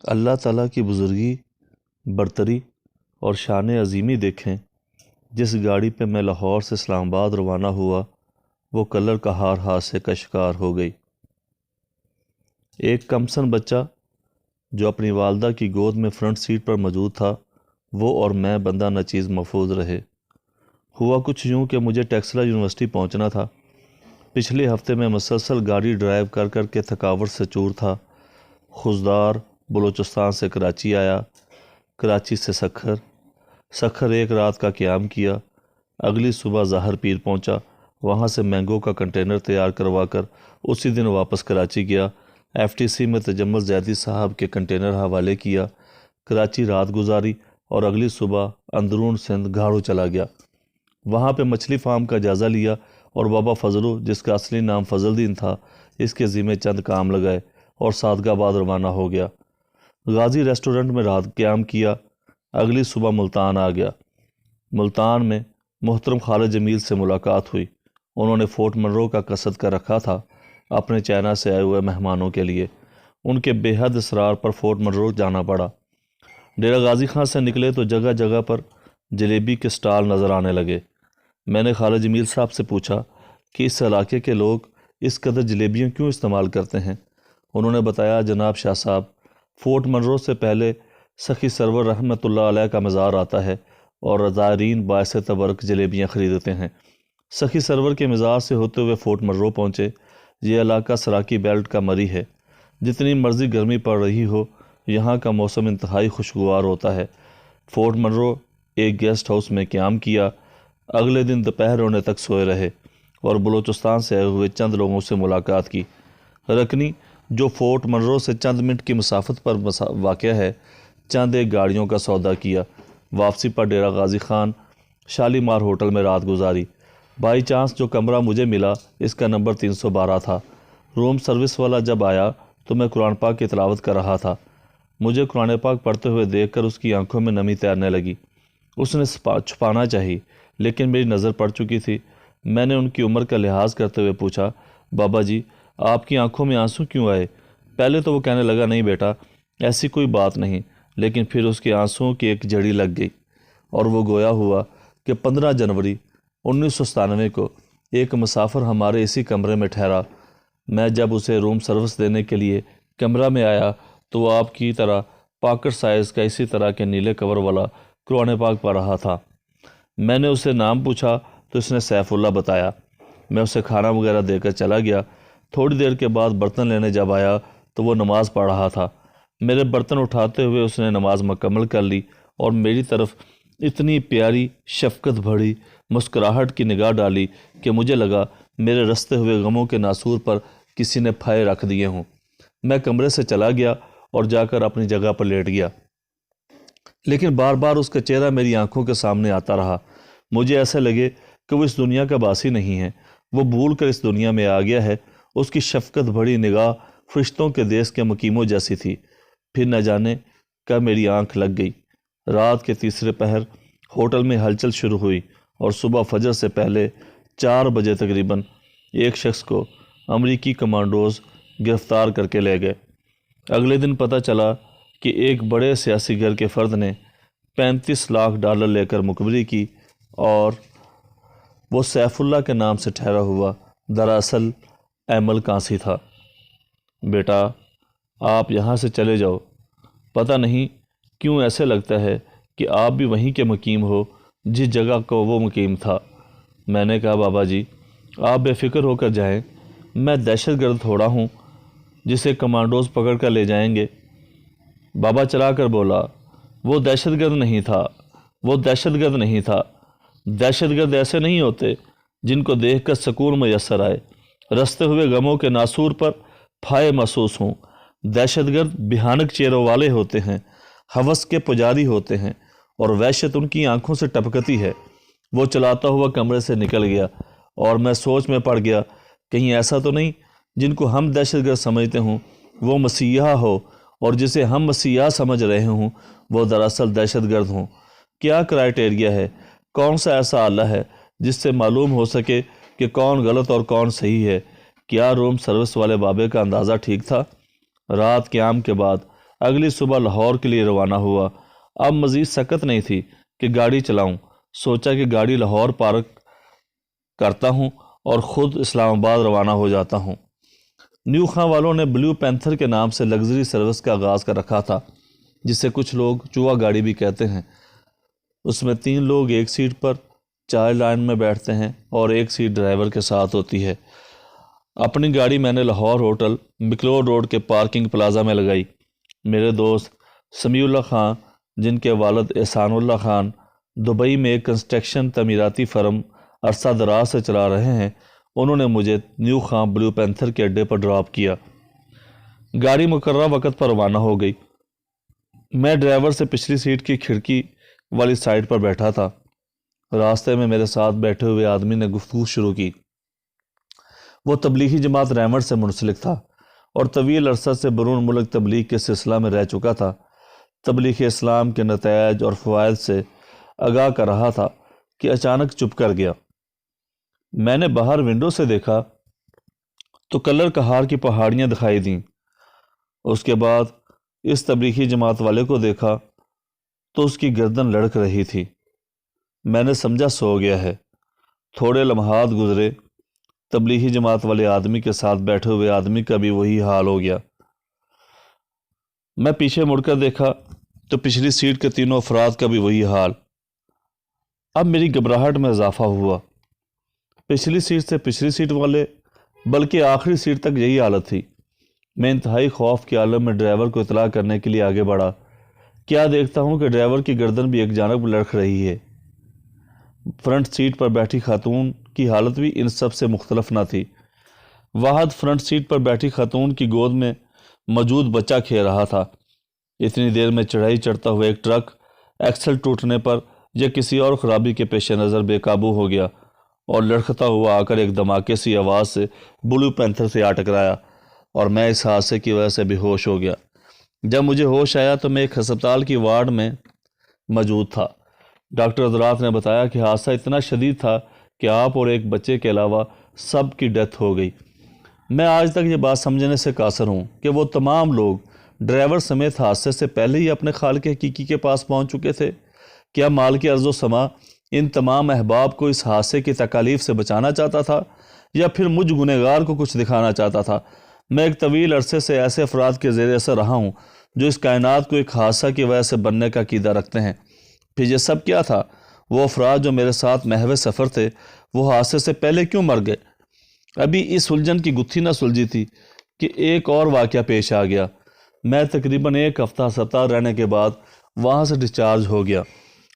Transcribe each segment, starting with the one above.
اللہ تعالیٰ کی بزرگی، برتری اور شان عظیمی دیکھیں۔ جس گاڑی پہ میں لاہور سے اسلام آباد روانہ ہوا وہ کلر کہار حادثے کا شکار ہو گئی۔ ایک کمسن بچہ جو اپنی والدہ کی گود میں فرنٹ سیٹ پر موجود تھا، وہ اور میں بندہ ناچیز محفوظ رہے۔ ہوا کچھ یوں کہ مجھے ٹیکسلا یونیورسٹی پہنچنا تھا۔ پچھلے ہفتے میں مسلسل گاڑی ڈرائیو کر کر کے تھکاوٹ سے چور تھا۔ خضدار بلوچستان سے کراچی آیا، کراچی سے سکھر ایک رات کا قیام کیا۔ اگلی صبح ظاہر پیر پہنچا، وہاں سے مینگو کا کنٹینر تیار کروا کر اسی دن واپس کراچی گیا۔ ایف ٹی سی میں تجمل زیدی صاحب کے کنٹینر حوالے کیا، کراچی رات گزاری اور اگلی صبح اندرون سندھ گھاڑو چلا گیا۔ وہاں پہ مچھلی فارم کا جائزہ لیا اور بابا فضلو، جس کا اصلی نام فضل دین تھا، اس کے ذمے چند کام لگائے اور صادق آباد روانہ ہو گیا۔ غازی ریسٹورنٹ میں رات قیام کیا، اگلی صبح ملتان آ گیا۔ ملتان میں محترم خالد جمیل سے ملاقات ہوئی۔ انہوں نے فورٹ منرو کا قصد کر رکھا تھا اپنے چائنا سے آئے ہوئے مہمانوں کے لیے۔ ان کے بے حد اصرار پر فورٹ منرو جانا پڑا۔ ڈیرہ غازی خان سے نکلے تو جگہ جگہ پر جلیبی کے سٹال نظر آنے لگے۔ میں نے خالد جمیل صاحب سے پوچھا کہ اس علاقے کے لوگ اس قدر جلیبیاں کیوں استعمال کرتے ہیں۔ انہوں نے بتایا، جناب شاہ صاحب، فورٹ منرو سے پہلے سخی سرور رحمۃ اللہ علیہ کا مزار آتا ہے اور زائرین باعث تبرک جلیبیاں خریدتے ہیں۔ سخی سرور کے مزار سے ہوتے ہوئے فورٹ منرو پہنچے۔ یہ علاقہ سراکی بیلٹ کا مری ہے۔ جتنی مرضی گرمی پڑ رہی ہو، یہاں کا موسم انتہائی خوشگوار ہوتا ہے۔ فورٹ منرو ایک گیسٹ ہاؤس میں قیام کیا۔ اگلے دن دوپہر ہونے تک سوئے رہے اور بلوچستان سے آئے ہوئے چند لوگوں سے ملاقات کی۔ رکنی، جو فورٹ منرو سے چند منٹ کی مسافت پر واقع ہے، چند ایک گاڑیوں کا سودا کیا۔ واپسی پر ڈیرہ غازی خان شالیمار ہوٹل میں رات گزاری۔ بائی چانس جو کمرہ مجھے ملا، اس کا نمبر 312 تھا۔ روم سروس والا جب آیا تو میں قرآن پاک کی تلاوت کر رہا تھا۔ مجھے قرآن پاک پڑھتے ہوئے دیکھ کر اس کی آنکھوں میں نمی تیرنے لگی۔ اس نے چھپانا چاہی، لیکن میری نظر پڑ چکی تھی۔ میں نے ان کی عمر کا لحاظ کرتے ہوئے پوچھا، بابا جی، آپ کی آنکھوں میں آنسو کیوں آئے؟ پہلے تو وہ کہنے لگا، نہیں بیٹا، ایسی کوئی بات نہیں، لیکن پھر اس کے آنسوؤں کی ایک جھڑی لگ گئی اور وہ گویا ہوا کہ 15 جنوری 1997 کو ایک مسافر ہمارے اسی کمرے میں ٹھہرا۔ میں جب اسے روم سروس دینے کے لیے کمرہ میں آیا تو وہ آپ کی طرح پاکٹ سائز کا اسی طرح کے نیلے کور والا قرآن پاک پڑھ رہا تھا۔ میں نے اسے نام پوچھا تو اس نے سیف اللہ بتایا۔ میں اسے کھانا وغیرہ دے کر چلا گیا۔ تھوڑی دیر کے بعد برتن لینے جب آیا تو وہ نماز پڑھ رہا تھا۔ میرے برتن اٹھاتے ہوئے اس نے نماز مکمل کر لی اور میری طرف اتنی پیاری شفقت بھری مسکراہٹ کی نگاہ ڈالی کہ مجھے لگا میرے رستے ہوئے غموں کے ناسور پر کسی نے پھائے رکھ دیے ہوں۔ میں کمرے سے چلا گیا اور جا کر اپنی جگہ پر لیٹ گیا، لیکن بار بار اس کا چہرہ میری آنکھوں کے سامنے آتا رہا۔ مجھے ایسے لگے کہ وہ اس دنیا کا باسی نہیں ہے، وہ بھول کر اس دنیا میں آ گیا ہے۔ اس کی شفقت بھری نگاہ فرشتوں کے دیس کے مقیموں جیسی تھی۔ پھر نہ جانے کب میری آنکھ لگ گئی۔ رات کے تیسرے پہر ہوٹل میں ہلچل شروع ہوئی اور صبح فجر سے پہلے 4 بجے تقریباً ایک شخص کو امریکی کمانڈوز گرفتار کر کے لے گئے۔ اگلے دن پتہ چلا کہ ایک بڑے سیاسی گھر کے فرد نے 35 لاکھ ڈالر لے کر مخبری کی اور وہ سیف اللہ کے نام سے ٹھہرا ہوا دراصل ایمل کانسی تھا۔ بیٹا، آپ یہاں سے چلے جاؤ۔ پتہ نہیں کیوں ایسے لگتا ہے کہ آپ بھی وہیں کے مقیم ہو جس جگہ کو وہ مقیم تھا۔ میں نے کہا، بابا جی، آپ بے فکر ہو کر جائیں، میں دہشت گرد تھوڑا ہوں جسے کمانڈوز پکڑ کر لے جائیں گے۔ بابا چلا کر بولا، وہ دہشت گرد نہیں تھا، وہ دہشت گرد نہیں تھا۔ دہشت گرد ایسے نہیں ہوتے جن کو دیکھ کر سکون میسر آئے، رستے ہوئے غموں کے ناسور پر پھائے محسوس ہوں۔ دہشت گرد بھیانک چہروں والے ہوتے ہیں، ہوس کے پجاری ہوتے ہیں اور وحشت ان کی آنکھوں سے ٹپکتی ہے۔ وہ چلاتا ہوا کمرے سے نکل گیا اور میں سوچ میں پڑ گیا، کہیں ایسا تو نہیں جن کو ہم دہشت گرد سمجھتے ہوں وہ مسیحا ہو اور جسے ہم مسیحا سمجھ رہے ہوں وہ دراصل دہشت گرد ہوں۔ کیا کرائیٹیریا ہے، کون سا ایسا آلہ ہے جس سے معلوم ہو سکے کہ کون غلط اور کون صحیح ہے؟ کیا روم سروس والے بابے کا اندازہ ٹھیک تھا؟ رات قیام کے بعد اگلی صبح لاہور کے لیے روانہ ہوا۔ اب مزید سکت نہیں تھی کہ گاڑی چلاؤں۔ سوچا کہ گاڑی لاہور پارک کرتا ہوں اور خود اسلام آباد روانہ ہو جاتا ہوں۔ نیو خاں والوں نے بلیو پینتھر کے نام سے لگژری سروس کا آغاز کر رکھا تھا، جسے کچھ لوگ چوہا گاڑی بھی کہتے ہیں۔ اس میں 3 لوگ ایک سیٹ پر 4 لائن میں بیٹھتے ہیں اور ایک سیٹ ڈرائیور کے ساتھ ہوتی ہے۔ اپنی گاڑی میں نے لاہور ہوٹل مکلوڈ روڈ کے پارکنگ پلازا میں لگائی۔ میرے دوست سمیع اللہ خان، جن کے والد احسان اللہ خان دبئی میں ایک کنسٹرکشن تعمیراتی فرم عرصہ دراز سے چلا رہے ہیں، انہوں نے مجھے نیو خاں بلیو پینتھر کے اڈے پر ڈراپ کیا۔ گاڑی مقررہ وقت پر روانہ ہو گئی۔ میں ڈرائیور سے پچھلی سیٹ کی کھڑکی والی سائڈ پر بیٹھا تھا۔ راستے میں میرے ساتھ بیٹھے ہوئے آدمی نے گفتگو شروع کی۔ وہ تبلیغی جماعت ریمنڈ سے منسلک تھا اور طویل عرصہ سے بیرون ملک تبلیغ کے سلسلہ میں رہ چکا تھا۔ تبلیغ اسلام کے نتائج اور فوائد سے آگاہ کر رہا تھا کہ اچانک چپ کر گیا۔ میں نے باہر ونڈو سے دیکھا تو کلر کہار کی پہاڑیاں دکھائی دیں۔ اس کے بعد اس تبلیغی جماعت والے کو دیکھا تو اس کی گردن لڑک رہی تھی۔ میں نے سمجھا سو گیا ہے۔ تھوڑے لمحات گزرے، تبلیغی جماعت والے آدمی کے ساتھ بیٹھے ہوئے آدمی کا بھی وہی حال ہو گیا۔ میں پیچھے مڑ کر دیکھا تو پچھلی سیٹ کے 3 افراد کا بھی وہی حال۔ اب میری گھبراہٹ میں اضافہ ہوا۔ پچھلی سیٹ سے پچھلی سیٹ والے، بلکہ آخری سیٹ تک یہی حالت تھی۔ میں انتہائی خوف کے عالم میں ڈرائیور کو اطلاع کرنے کے لیے آگے بڑھا۔ کیا دیکھتا ہوں کہ ڈرائیور کی گردن بھی ایک جانب لڑک رہی ہے۔ فرنٹ سیٹ پر بیٹھی خاتون کی حالت بھی ان سب سے مختلف نہ تھی۔ واحد فرنٹ سیٹ پر بیٹھی خاتون کی گود میں موجود بچہ کھیل رہا تھا۔ اتنی دیر میں چڑھائی چڑھتا ہوا ایک ٹرک ایکسل ٹوٹنے پر یا کسی اور خرابی کے پیش نظر بے قابو ہو گیا اور لڑکھتا ہوا آ کر ایک دھماکے سی آواز سے بلیو پینتھر سے آ ٹکرایا اور میں اس حادثے کی وجہ سے بے ہوش ہو گیا۔ جب مجھے ہوش آیا تو میں ایک ہسپتال کی وارڈ میں موجود تھا۔ ڈاکٹر حضرات نے بتایا کہ حادثہ اتنا شدید تھا کہ آپ اور ایک بچے کے علاوہ سب کی ڈیتھ ہو گئی۔ میں آج تک یہ بات سمجھنے سے قاصر ہوں کہ وہ تمام لوگ ڈرائیور سمیت حادثے سے پہلے ہی اپنے خالق حقیقی کے پاس پہنچ چکے تھے۔ کیا مالک ارض و سما ان تمام احباب کو اس حادثے کی تکالیف سے بچانا چاہتا تھا یا پھر مجھ گنہگار کو کچھ دکھانا چاہتا تھا؟ میں ایک طویل عرصے سے ایسے افراد کے زیر اثر رہا ہوں جو اس کائنات کو ایک حادثہ کی وجہ سے بننے کا عقیدہ رکھتے ہیں۔ پھر یہ سب کیا تھا؟ وہ افراد جو میرے ساتھ محو سفر تھے، وہ حادثے سے پہلے کیوں مر گئے؟ ابھی اس الجھن کی گتھی نہ سلجھی تھی کہ ایک اور واقعہ پیش آ گیا۔ میں تقریباً 1 ہفتہ ہسپتال رہنے کے بعد وہاں سے ڈسچارج ہو گیا۔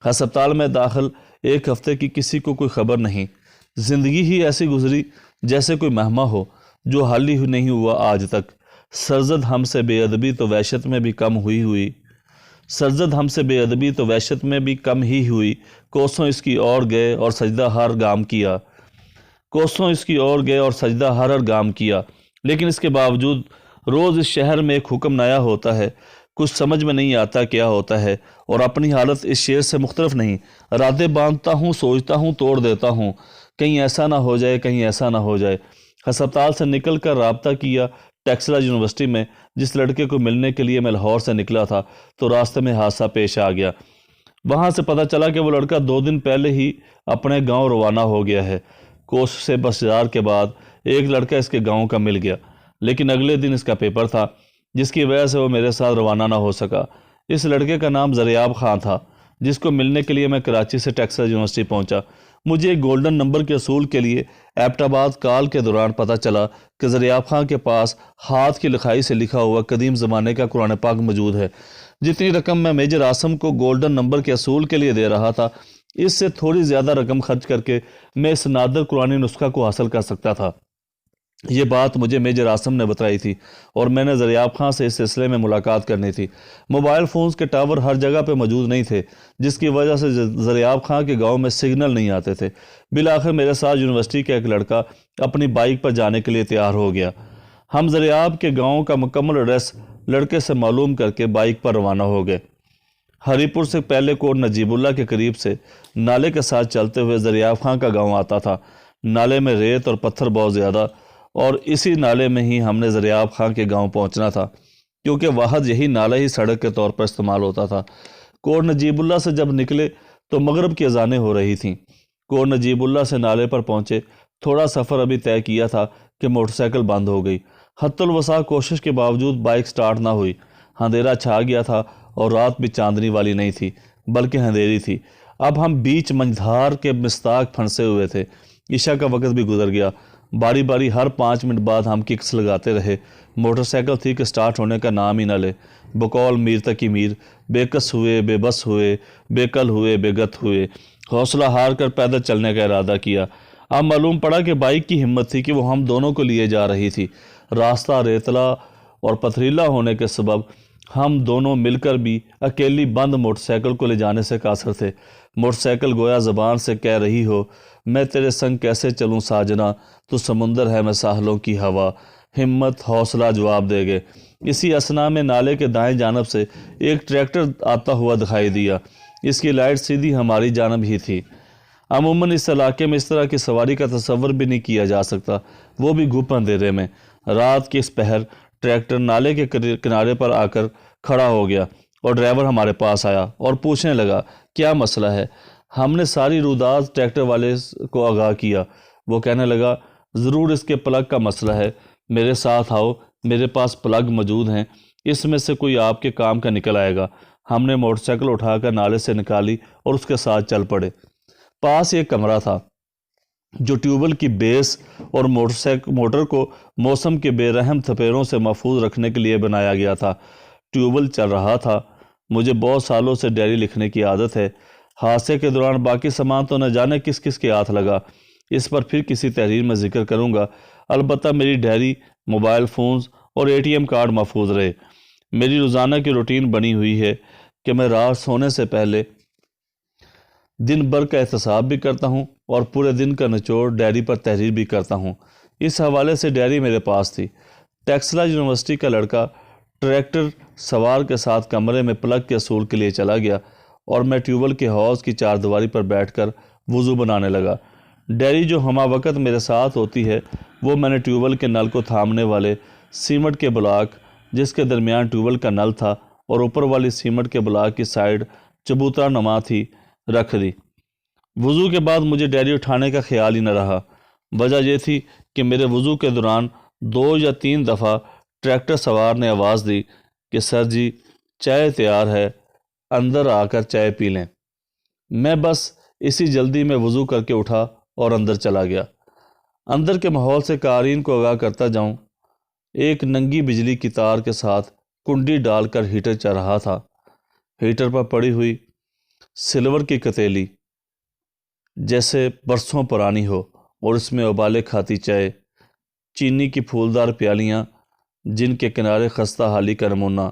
ہسپتال میں داخل 1 ہفتے کی کسی کو کوئی خبر نہیں۔ زندگی ہی ایسی گزری جیسے کوئی مہمہ ہو جو حل ہی نہیں ہوا آج تک۔ سرزد ہم سے بے ادبی تو وحشت میں بھی کم ہوئی سرزد ہم سے بے ادبی تو وحشت میں بھی کم ہی ہوئی۔ کوسوں اس کی اور گئے اور سجدہ ہر گام کیا کوسوں اس کی اور گئے اور سجدہ ہر گام کیا، لیکن اس کے باوجود روز اس شہر میں ایک حکم نیا ہوتا ہے۔ کچھ سمجھ میں نہیں آتا کیا ہوتا ہے، اور اپنی حالت اس شعر سے مختلف نہیں۔ ارادے باندھتا ہوں، سوچتا ہوں، توڑ دیتا ہوں، کہیں ایسا نہ ہو جائے، کہیں ایسا نہ ہو جائے۔ ہسپتال سے نکل کر رابطہ کیا ٹیکسلا یونیورسٹی میں۔ جس لڑکے کو ملنے کے لیے میں لاہور سے نکلا تھا تو راستے میں حادثہ پیش آ گیا۔ وہاں سے پتہ چلا کہ وہ لڑکا 2 دن پہلے ہی اپنے گاؤں روانہ ہو گیا ہے۔ کوشش سے بس ہزار کے بعد ایک لڑکا اس کے گاؤں کا مل گیا، لیکن اگلے دن اس کا پیپر تھا جس کی وجہ سے وہ میرے ساتھ روانہ نہ ہو سکا۔ اس لڑکے کا نام زریاب خان تھا، جس کو ملنے کے لیے میں کراچی سے ٹیکسلا یونیورسٹی پہنچا۔ مجھے ایک گولڈن نمبر کے اصول کے لیے ایبٹ آباد کال کے دوران پتہ چلا کہ زریاب خان کے پاس ہاتھ کی لکھائی سے لکھا ہوا قدیم زمانے کا قرآن پاک موجود ہے۔ جتنی رقم میں میجر اعظم کو گولڈن نمبر کے اصول کے لیے دے رہا تھا، اس سے تھوڑی زیادہ رقم خرچ کر کے میں اس نادر قرآنی نسخہ کو حاصل کر سکتا تھا۔ یہ بات مجھے میجر اعظم نے بتائی تھی اور میں نے زریاب خان سے اس سلسلے میں ملاقات کرنی تھی۔ موبائل فونز کے ٹاور ہر جگہ پہ موجود نہیں تھے، جس کی وجہ سے زریاب خان کے گاؤں میں سگنل نہیں آتے تھے۔ بالآخر میرے ساتھ یونیورسٹی کا ایک لڑکا اپنی بائک پر جانے کے لیے تیار ہو گیا۔ ہم زریاب کے گاؤں کا مکمل ایڈریس لڑکے سے معلوم کر کے بائک پر روانہ ہو گئے۔ ہری پور سے پہلے کوٹ نجیب اللہ کے قریب سے نالے کے ساتھ چلتے ہوئے زریاب خان کا گاؤں آتا تھا۔ نالے میں ریت اور پتھر بہت زیادہ، اور اسی نالے میں ہی ہم نے زریاب خان کے گاؤں پہنچنا تھا۔ کیونکہ واحد یہی نالہ ہی سڑک کے طور پر استعمال ہوتا تھا۔ کوٹ نجیب اللہ سے جب نکلے تو مغرب کی اذانیں ہو رہی تھیں۔ کوٹ نجیب اللہ سے نالے پر پہنچے، تھوڑا سفر ابھی طے کیا تھا کہ موٹر سائیکل بند ہو گئی۔ حتی الوسع کوشش کے باوجود بائک سٹارٹ نہ ہوئی۔ اندھیرا چھا گیا تھا اور رات بھی چاندنی والی نہیں تھی بلکہ اندھیری تھی۔ اب ہم بیچ منجھدار کے مستاق پھنسے ہوئے تھے۔ عشاء کا وقت بھی گزر گیا۔ باری باری ہر 5 منٹ بعد ہم ککس لگاتے رہے۔ موٹر سائیکل تھی کہ سٹارٹ ہونے کا نام ہی نہ لے۔ بقول میر تقی میر، بے کس ہوئے، بے بس ہوئے، بے کل ہوئے، بے گت ہوئے۔ حوصلہ ہار کر پیدل چلنے کا ارادہ کیا۔ اب معلوم پڑا کہ بائک کی ہمت تھی کہ وہ ہم دونوں کو لیے جا رہی تھی۔ راستہ ریتلا اور پتھریلا ہونے کے سبب ہم دونوں مل کر بھی اکیلی بند موٹر سائیکل کو لے جانے سے قاصر تھے۔ موٹر سائیکل گویا زبان سے کہہ رہی ہو، میں تیرے سنگ کیسے چلوں ساجنا، تو سمندر ہے میں ساحلوں کی ہوا۔ ہمت، حوصلہ جواب دے گئے۔ اسی اثنا میں نالے کے دائیں جانب سے ایک ٹریکٹر آتا ہوا دکھائی دیا۔ اس کی لائٹ سیدھی ہماری جانب ہی تھی۔ عموماً اس علاقے میں اس طرح کی سواری کا تصور بھی نہیں کیا جا سکتا، وہ بھی گھپ اندھیرے میں۔ رات کے اس پہر ٹریکٹر نالے کے کنارے پر آ کر کھڑا ہو گیا اور ڈرائیور ہمارے پاس آیا اور پوچھنے لگا کیا مسئلہ ہے۔ ہم نے ساری روداد ٹریکٹر والے کو آگاہ کیا۔ وہ کہنے لگا ضرور اس کے پلگ کا مسئلہ ہے، میرے ساتھ آؤ، میرے پاس پلگ موجود ہیں، اس میں سے کوئی آپ کے کام کا نکل آئے گا۔ ہم نے موٹر سائیکل اٹھا کر نالے سے نکالی اور اس کے ساتھ چل پڑے۔ پاس ایک کمرہ تھا جو ٹیوبل کی بیس اور موٹر کو موسم کے بے رحم تھپیڑوں سے محفوظ رکھنے کے لیے بنایا گیا تھا۔ ٹیوبل چل رہا تھا۔ مجھے بہت سالوں سے ڈائری لکھنے کی عادت ہے۔ حادثے کے دوران باقی سامان تو نہ جانے کس کس کے ہاتھ لگا، اس پر پھر کسی تحریر میں ذکر کروں گا۔ البتہ میری ڈائری، موبائل فونز اور ATM کارڈ محفوظ رہے۔ میری روزانہ کی روٹین بنی ہوئی ہے کہ میں رات سونے سے پہلے دن بھر کا احتساب بھی کرتا ہوں اور پورے دن کا نچوڑ ڈائری پر تحریر بھی کرتا ہوں۔ اس حوالے سے ڈائری میرے پاس تھی۔ ٹیکسلا یونیورسٹی کا لڑکا ٹریکٹر سوار کے ساتھ کمرے میں پلگ کے اصول کے لیے چلا گیا اور میں ٹیوبل کے حوض کی چاردیواری پر بیٹھ کر وضو بنانے لگا۔ ڈائری جو ہمہ وقت میرے ساتھ ہوتی ہے وہ میں نے ٹیوبل کے نل کو تھامنے والے سیمنٹ کے بلاک، جس کے درمیان ٹیوبل کا نل تھا اور اوپر والی سیمنٹ کے بلاک کی سائیڈ چبوترا نما تھی، رکھ دی۔ وضو کے بعد مجھے ڈائری اٹھانے کا خیال ہی نہ رہا۔ وجہ یہ تھی کہ میرے وضو کے دوران 2 یا 3 دفعہ ٹریکٹر سوار نے آواز دی کہ سر جی چائے تیار ہے، اندر آ کر چائے پی لیں۔ میں بس اسی جلدی میں وضو کر کے اٹھا اور اندر چلا گیا۔ اندر کے ماحول سے قارئین کو آگاہ کرتا جاؤں۔ ایک ننگی بجلی کی تار کے ساتھ کنڈی ڈال کر ہیٹر چل رہا تھا۔ ہیٹر پر پڑی ہوئی سلور کی کتیلی جیسے برسوں پرانی ہو اور اس میں ابالے کھاتی چائے، چینی کی پھولدار پیالیاں جن کے کنارے خستہ حالی کا نمونہ،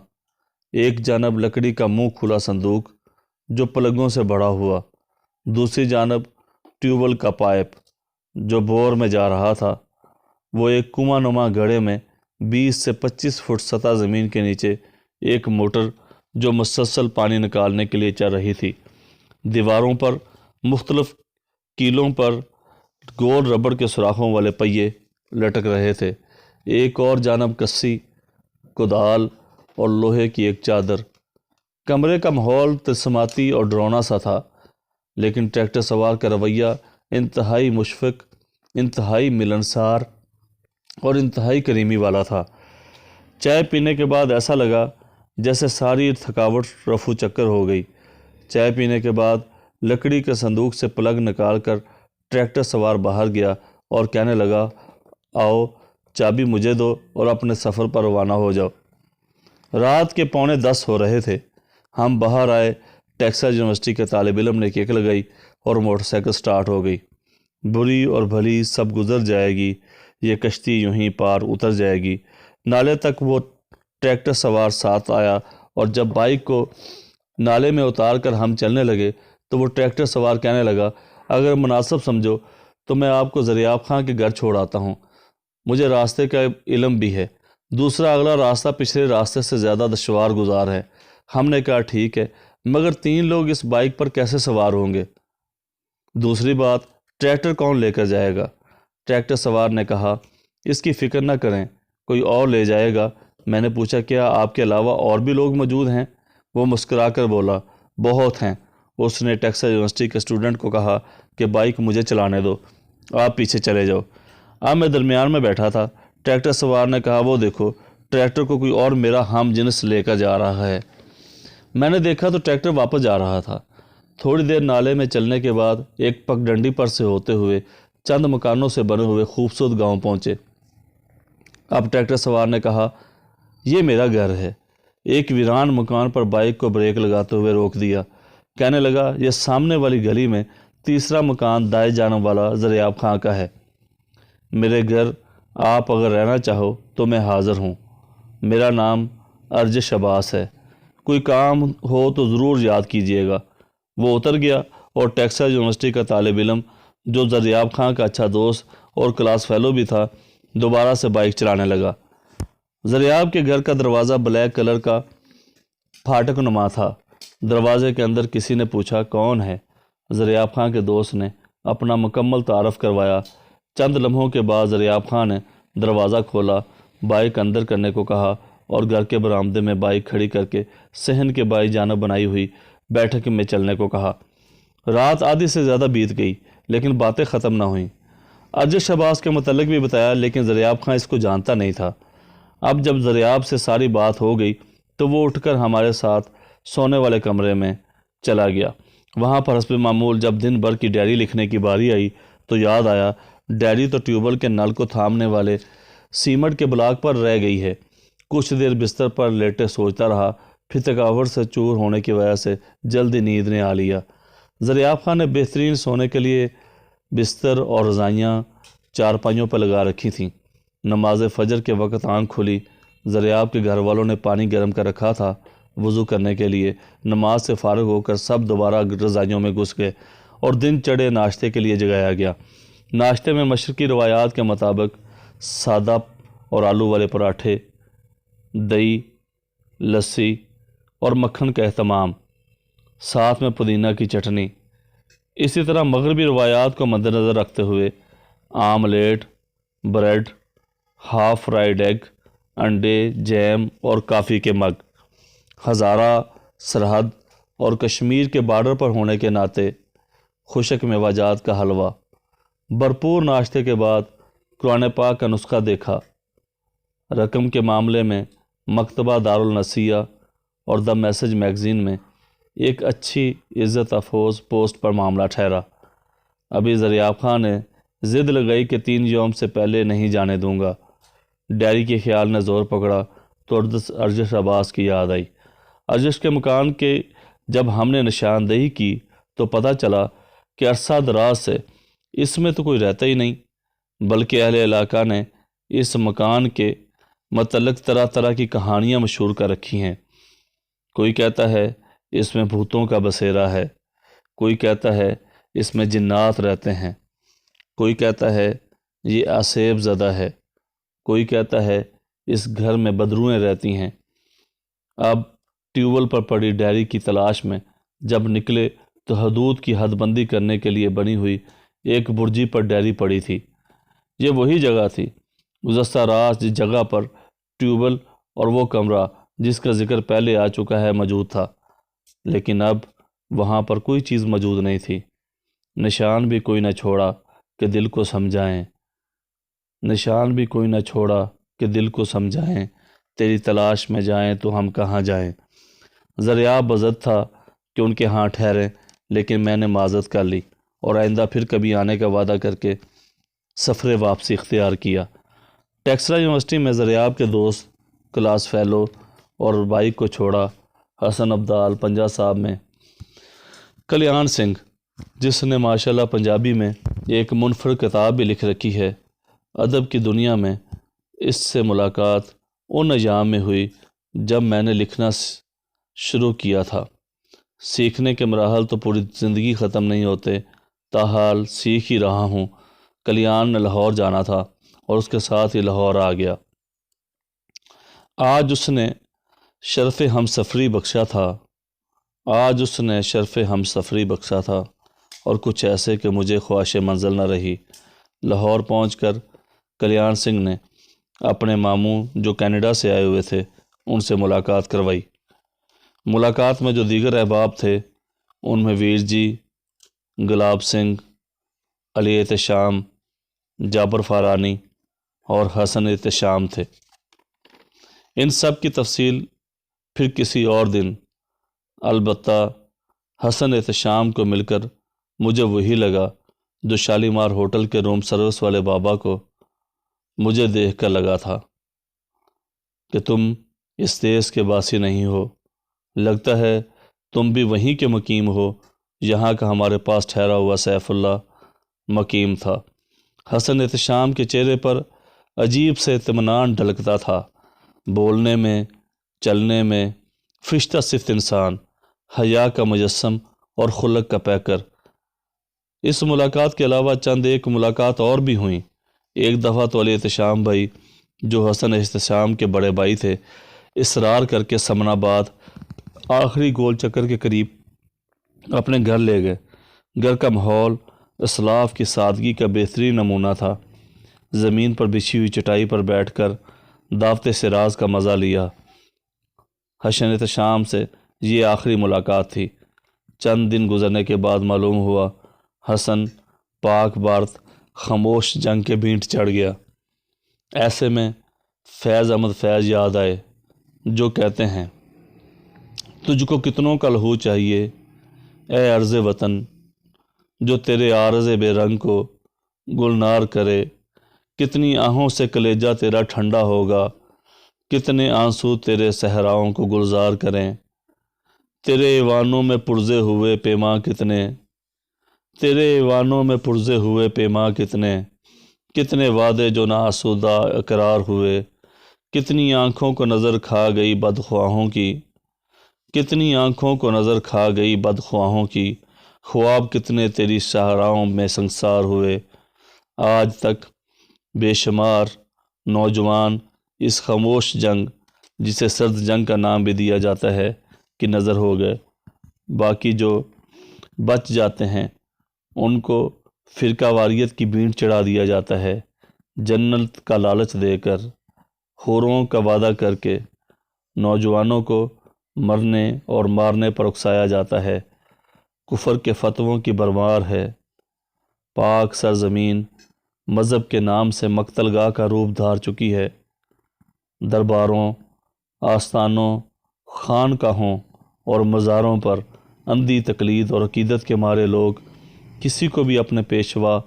ایک جانب لکڑی کا منہ کھلا صندوق جو پلگوں سے بڑھا ہوا، دوسری جانب ٹیوبل کا پائپ جو بور میں جا رہا تھا۔ وہ ایک کنواں نما گڑھے میں 20 سے 25 فٹ سطح زمین کے نیچے ایک موٹر جو مسلسل پانی نکالنے کے لیے چل رہی تھی۔ دیواروں پر مختلف کیلوں پر گول ربڑ کے سوراخوں والے پہیے لٹک رہے تھے۔ ایک اور جانب کسی، کدال اور لوہے کی ایک چادر۔ کمرے کا ماحول تسماتی اور ڈرونا سا تھا، لیکن ٹریکٹر سوار کا رویہ انتہائی مشفق، انتہائی ملنسار اور انتہائی کریمی والا تھا۔ چائے پینے کے بعد ایسا لگا جیسے ساری تھکاوٹ رفو چکر ہو گئی۔ چائے پینے کے بعد لکڑی کے صندوق سے پلگ نکال کر ٹریکٹر سوار باہر گیا اور کہنے لگا آؤ چابی مجھے دو اور اپنے سفر پر روانہ ہو جاؤ۔ رات کے 9:45 ہو رہے تھے۔ ہم باہر آئے۔ ٹیکسلا یونیورسٹی کے طالب علم نے کک لگائی اور موٹر سائیکل سٹارٹ ہو گئی۔ بری اور بھلی سب گزر جائے گی، یہ کشتی یوں ہی پار اتر جائے گی۔ نالے تک وہ ٹریکٹر سوار ساتھ آیا اور جب بائک کو نالے میں اتار کر ہم چلنے لگے تو وہ ٹریکٹر سوار کہنے لگا اگر مناسب سمجھو تو میں آپ کو زریاب خاں کے گھر چھوڑ آتا ہوں، مجھے راستے کا علم بھی ہے، دوسرا اگلا راستہ پچھلے راستے سے زیادہ دشوار گزار ہے۔ ہم نے کہا ٹھیک ہے، مگر 3 لوگ اس بائک پر کیسے سوار ہوں گے؟ دوسری بات، ٹریکٹر کون لے کر جائے گا؟ ٹریکٹر سوار نے کہا اس کی فکر نہ کریں، کوئی اور لے جائے گا، میں نے پوچھا کیا آپ کے علاوہ اور بھی لوگ موجود ہیں؟ وہ مسکرا کر بولا بہت ہیں۔ اس نے ٹیکساس یونیورسٹی کے اسٹوڈنٹ کو کہا کہ بائک مجھے چلانے دو، آپ پیچھے چلے جاؤ۔ اب میں درمیان میں بیٹھا تھا۔ ٹریکٹر سوار نے کہا وہ دیکھو ٹریکٹر کو کوئی اور میرا ہم جنس لے کر جا رہا ہے۔ میں نے دیکھا تو ٹریکٹر واپس جا رہا تھا۔ تھوڑی دیر نالے میں چلنے کے بعد ایک پگڈنڈی پر سے ہوتے ہوئے چند مکانوں سے بنے ہوئے خوبصورت گاؤں پہنچے۔ اب ٹریکٹر سوار نے کہا یہ میرا گھر ہے۔ ایک ویران مکان پر بائک کو بریک لگاتے ہوئے روک دیا۔ کہنے لگا یہ سامنے والی گلی میں تیسرا مکان دائیں جانب والا زریاب خان کا ہے۔ میرے گھر آپ اگر رہنا چاہو تو میں حاضر ہوں۔ میرا نام ارجش عباس ہے۔ کوئی کام ہو تو ضرور یاد کیجیے گا۔ وہ اتر گیا اور ٹیکساس یونیورسٹی کا طالب علم جو زریاب خان کا اچھا دوست اور کلاس فیلو بھی تھا دوبارہ سے بائک چلانے لگا۔ زریاب کے گھر کا دروازہ بلیک کلر کا پھاٹک نما تھا۔ دروازے کے اندر کسی نے پوچھا کون ہے؟ زریاب خان کے دوست نے اپنا مکمل تعارف کروایا۔ چند لمحوں کے بعد زریاب خان نے دروازہ کھولا، بائک اندر کرنے کو کہا اور گھر کے برآمدے میں بائک کھڑی کر کے صحن کے بائیں جانب بنائی ہوئی بیٹھک میں چلنے کو کہا۔ رات آدھی سے زیادہ بیت گئی لیکن باتیں ختم نہ ہوئیں۔ ارجش عباس کے متعلق بھی بتایا لیکن زریاب خان اس کو جانتا نہیں تھا۔ اب جب زریاب سے ساری بات ہو گئی تو وہ اٹھ کر ہمارے ساتھ سونے والے کمرے میں چلا گیا۔ وہاں پر حسب معمول جب دن بھر کی ڈائری لکھنے کی باری آئی تو یاد آیا ڈائری تو ٹیوبویل کے نل کو تھامنے والے سیمنٹ کے بلاک پر رہ گئی ہے۔ کچھ دیر بستر پر لیٹے سوچتا رہا، پھر تھکاوٹ سے چور ہونے کی وجہ سے جلدی نیند نے آ لیا۔ زریاب خان نے بہترین سونے کے لیے بستر اور رضائیاں چارپائیوں پر لگا رکھی تھیں۔ نماز فجر کے وقت آنکھ کھلی۔ زریاب کے گھر والوں نے پانی گرم کر رکھا تھا وضو کرنے کے لیے۔ نماز سے فارغ ہو کر سب دوبارہ رضائیوں میں گھس گئے اور دن چڑھے ناشتے کے لیے جگایا گیا۔ ناشتے میں مشرقی روایات کے مطابق سادہ اور آلو والے پراٹھے، دہی، لسی اور مکھن کا اہتمام، ساتھ میں پودینہ کی چٹنی۔ اسی طرح مغربی روایات کو مد نظر رکھتے ہوئے omelette, bread, half fried egg, انڈے، جیم اور کافی کے مگ۔ ہزارہ، سرحد اور کشمیر کے بارڈر پر ہونے کے ناطے خشک میوہ جات کا حلوہ۔ بھرپور ناشتے کے بعد قرآن پاک کا نسخہ دیکھا۔ رقم کے معاملے میں مکتبہ دارالنسیہ اور دی میسج میگزین میں ایک اچھی عزت افروز پوسٹ پر معاملہ ٹھہرا۔ ابھی زریاب خان نے ضد لگائی کہ 3 یوم سے پہلے نہیں جانے دوں گا۔ ڈائری کے خیال نے زور پکڑا تو ارجش عباس کی یاد آئی۔ ارجش کے مکان کے جب ہم نے نشاندہی کی تو پتہ چلا کہ عرصہ دراز سے اس میں تو کوئی رہتا ہی نہیں، بلکہ اہل علاقہ نے اس مکان کے متعلق طرح طرح کی کہانیاں مشہور کر رکھی ہیں۔ کوئی کہتا ہے اس میں بھوتوں کا بسیرا ہے، کوئی کہتا ہے اس میں جنات رہتے ہیں، کوئی کہتا ہے یہ آسیب زدہ ہے، کوئی کہتا ہے اس گھر میں بدروئیں رہتی ہیں۔ اب ٹیوبویل پر پڑی ڈائری کی تلاش میں جب نکلے تو حدود کی حد بندی کرنے کے لیے بنی ہوئی ایک برجی پر ڈائری پڑی تھی۔ یہ وہی جگہ تھی گزشتہ رات جس جگہ پر ٹیوبویل اور وہ کمرہ جس کا ذکر پہلے آ چکا ہے موجود تھا، لیکن اب وہاں پر کوئی چیز موجود نہیں تھی۔ نشان بھی کوئی نہ چھوڑا کہ دل کو سمجھائیں، نشان بھی کوئی نہ چھوڑا کہ دل کو سمجھائیں، تیری تلاش میں جائیں تو ہم کہاں جائیں۔ زریاب بزد تھا کہ ان کے ہاں ٹھہریں، لیکن میں نے معذرت کر لی اور آئندہ پھر کبھی آنے کا وعدہ کر کے سفر واپسی اختیار کیا۔ ٹیکساس یونیورسٹی میں زریاب کے دوست، کلاس فیلو اور بائک کو چھوڑا حسن عبدال 50 صاحب میں کلیان سنگھ، جس نے ماشاءاللہ پنجابی میں ایک منفرد کتاب بھی لکھ رکھی ہے۔ ادب کی دنیا میں اس سے ملاقات ان ایام میں ہوئی جب میں نے لکھنا شروع کیا تھا۔ سیکھنے کے مراحل تو پوری زندگی ختم نہیں ہوتے، تاحال سیکھ ہی رہا ہوں۔ کلیان نے لاہور جانا تھا اور اس کے ساتھ ہی لاہور آ گیا۔ آج اس نے شرف ہم سفری بخشا تھا، اور کچھ ایسے کہ مجھے خواہش منزل نہ رہی۔ لاہور پہنچ کر کلیان سنگھ نے اپنے ماموں جو کینیڈا سے آئے ہوئے تھے ان سے ملاقات کروائی۔ ملاقات میں جو دیگر احباب تھے ان میں ویر جی، گلاب سنگھ، علی احتشام، جابر فارانی اور حسن احتشام تھے۔ ان سب کی تفصیل پھر کسی اور دن، البتہ حسن احتشام کو مل کر مجھے وہی لگا جو شالیمار ہوٹل کے روم سروس والے بابا کو مجھے دیکھ کر لگا تھا کہ تم اس دیس کے باسی نہیں ہو، لگتا ہے تم بھی وہیں کے مقیم ہو یہاں کا ہمارے پاس ٹھہرا ہوا سیف اللہ مقیم تھا۔ حسن احتشام کے چہرے پر عجیب سے اطمینان ڈھلکتا تھا، بولنے میں، چلنے میں فرشتہ صفت انسان، حیا کا مجسم اور خلق کا پیکر۔ اس ملاقات کے علاوہ چند ایک ملاقات اور بھی ہوئیں۔ ایک دفعہ تو علی احتشام بھائی جو حسن احتشام کے بڑے بھائی تھے اصرار کر کے سمن آباد آخری گول چکر کے قریب اپنے گھر لے گئے۔ گھر کا ماحول اسلاف کی سادگی کا بہترین نمونہ تھا۔ زمین پر بچھی ہوئی چٹائی پر بیٹھ کر دعوت سراج کا مزہ لیا۔ حسن احتشام سے یہ آخری ملاقات تھی۔ چند دن گزرنے کے بعد معلوم ہوا حسن پاک بھارت خاموش جنگ کے بھینٹ چڑھ گیا۔ ایسے میں فیض احمد فیض یاد آئے جو کہتے ہیں، تجھ کو کتنوں کا لہو چاہیے اے عرض وطن، جو تیرے عارض بے رنگ کو گلنار کرے، کتنی آہوں سے کلیجہ تیرا ٹھنڈا ہوگا، کتنے آنسو تیرے صحراؤں کو گلزار کریں، تیرے ایوانوں میں پرزے ہوئے پیماں کتنے، تیرے ایوانوں میں پرزے ہوئے پیماں کتنے، کتنے وعدے جو ناآسودہ اقرار ہوئے، کتنی آنکھوں کو نظر کھا گئی بدخواہوں کی، کتنی آنکھوں کو نظر کھا گئی بدخواہوں کی، خواب کتنے تیری صحراؤں میں سنگسار ہوئے۔ آج تک بے شمار نوجوان اس خاموش جنگ، جسے سرد جنگ کا نام بھی دیا جاتا ہے، کی نظر ہو گئے۔ باقی جو بچ جاتے ہیں ان کو فرقہ واریت کی بھینٹ چڑھا دیا جاتا ہے، جنت کا لالچ دے کر، حوروں کا وعدہ کر کے نوجوانوں کو مرنے اور مارنے پر اکسایا جاتا ہے۔ کفر کے فتووں کی بھرمار ہے۔ پاک سرزمین مذہب کے نام سے مقتل گاہ کا روپ دھار چکی ہے۔ درباروں، آستانوں، خانقاہوں اور مزاروں پر اندھی تقلید اور عقیدت کے مارے لوگ کسی کو بھی اپنے پیشوا،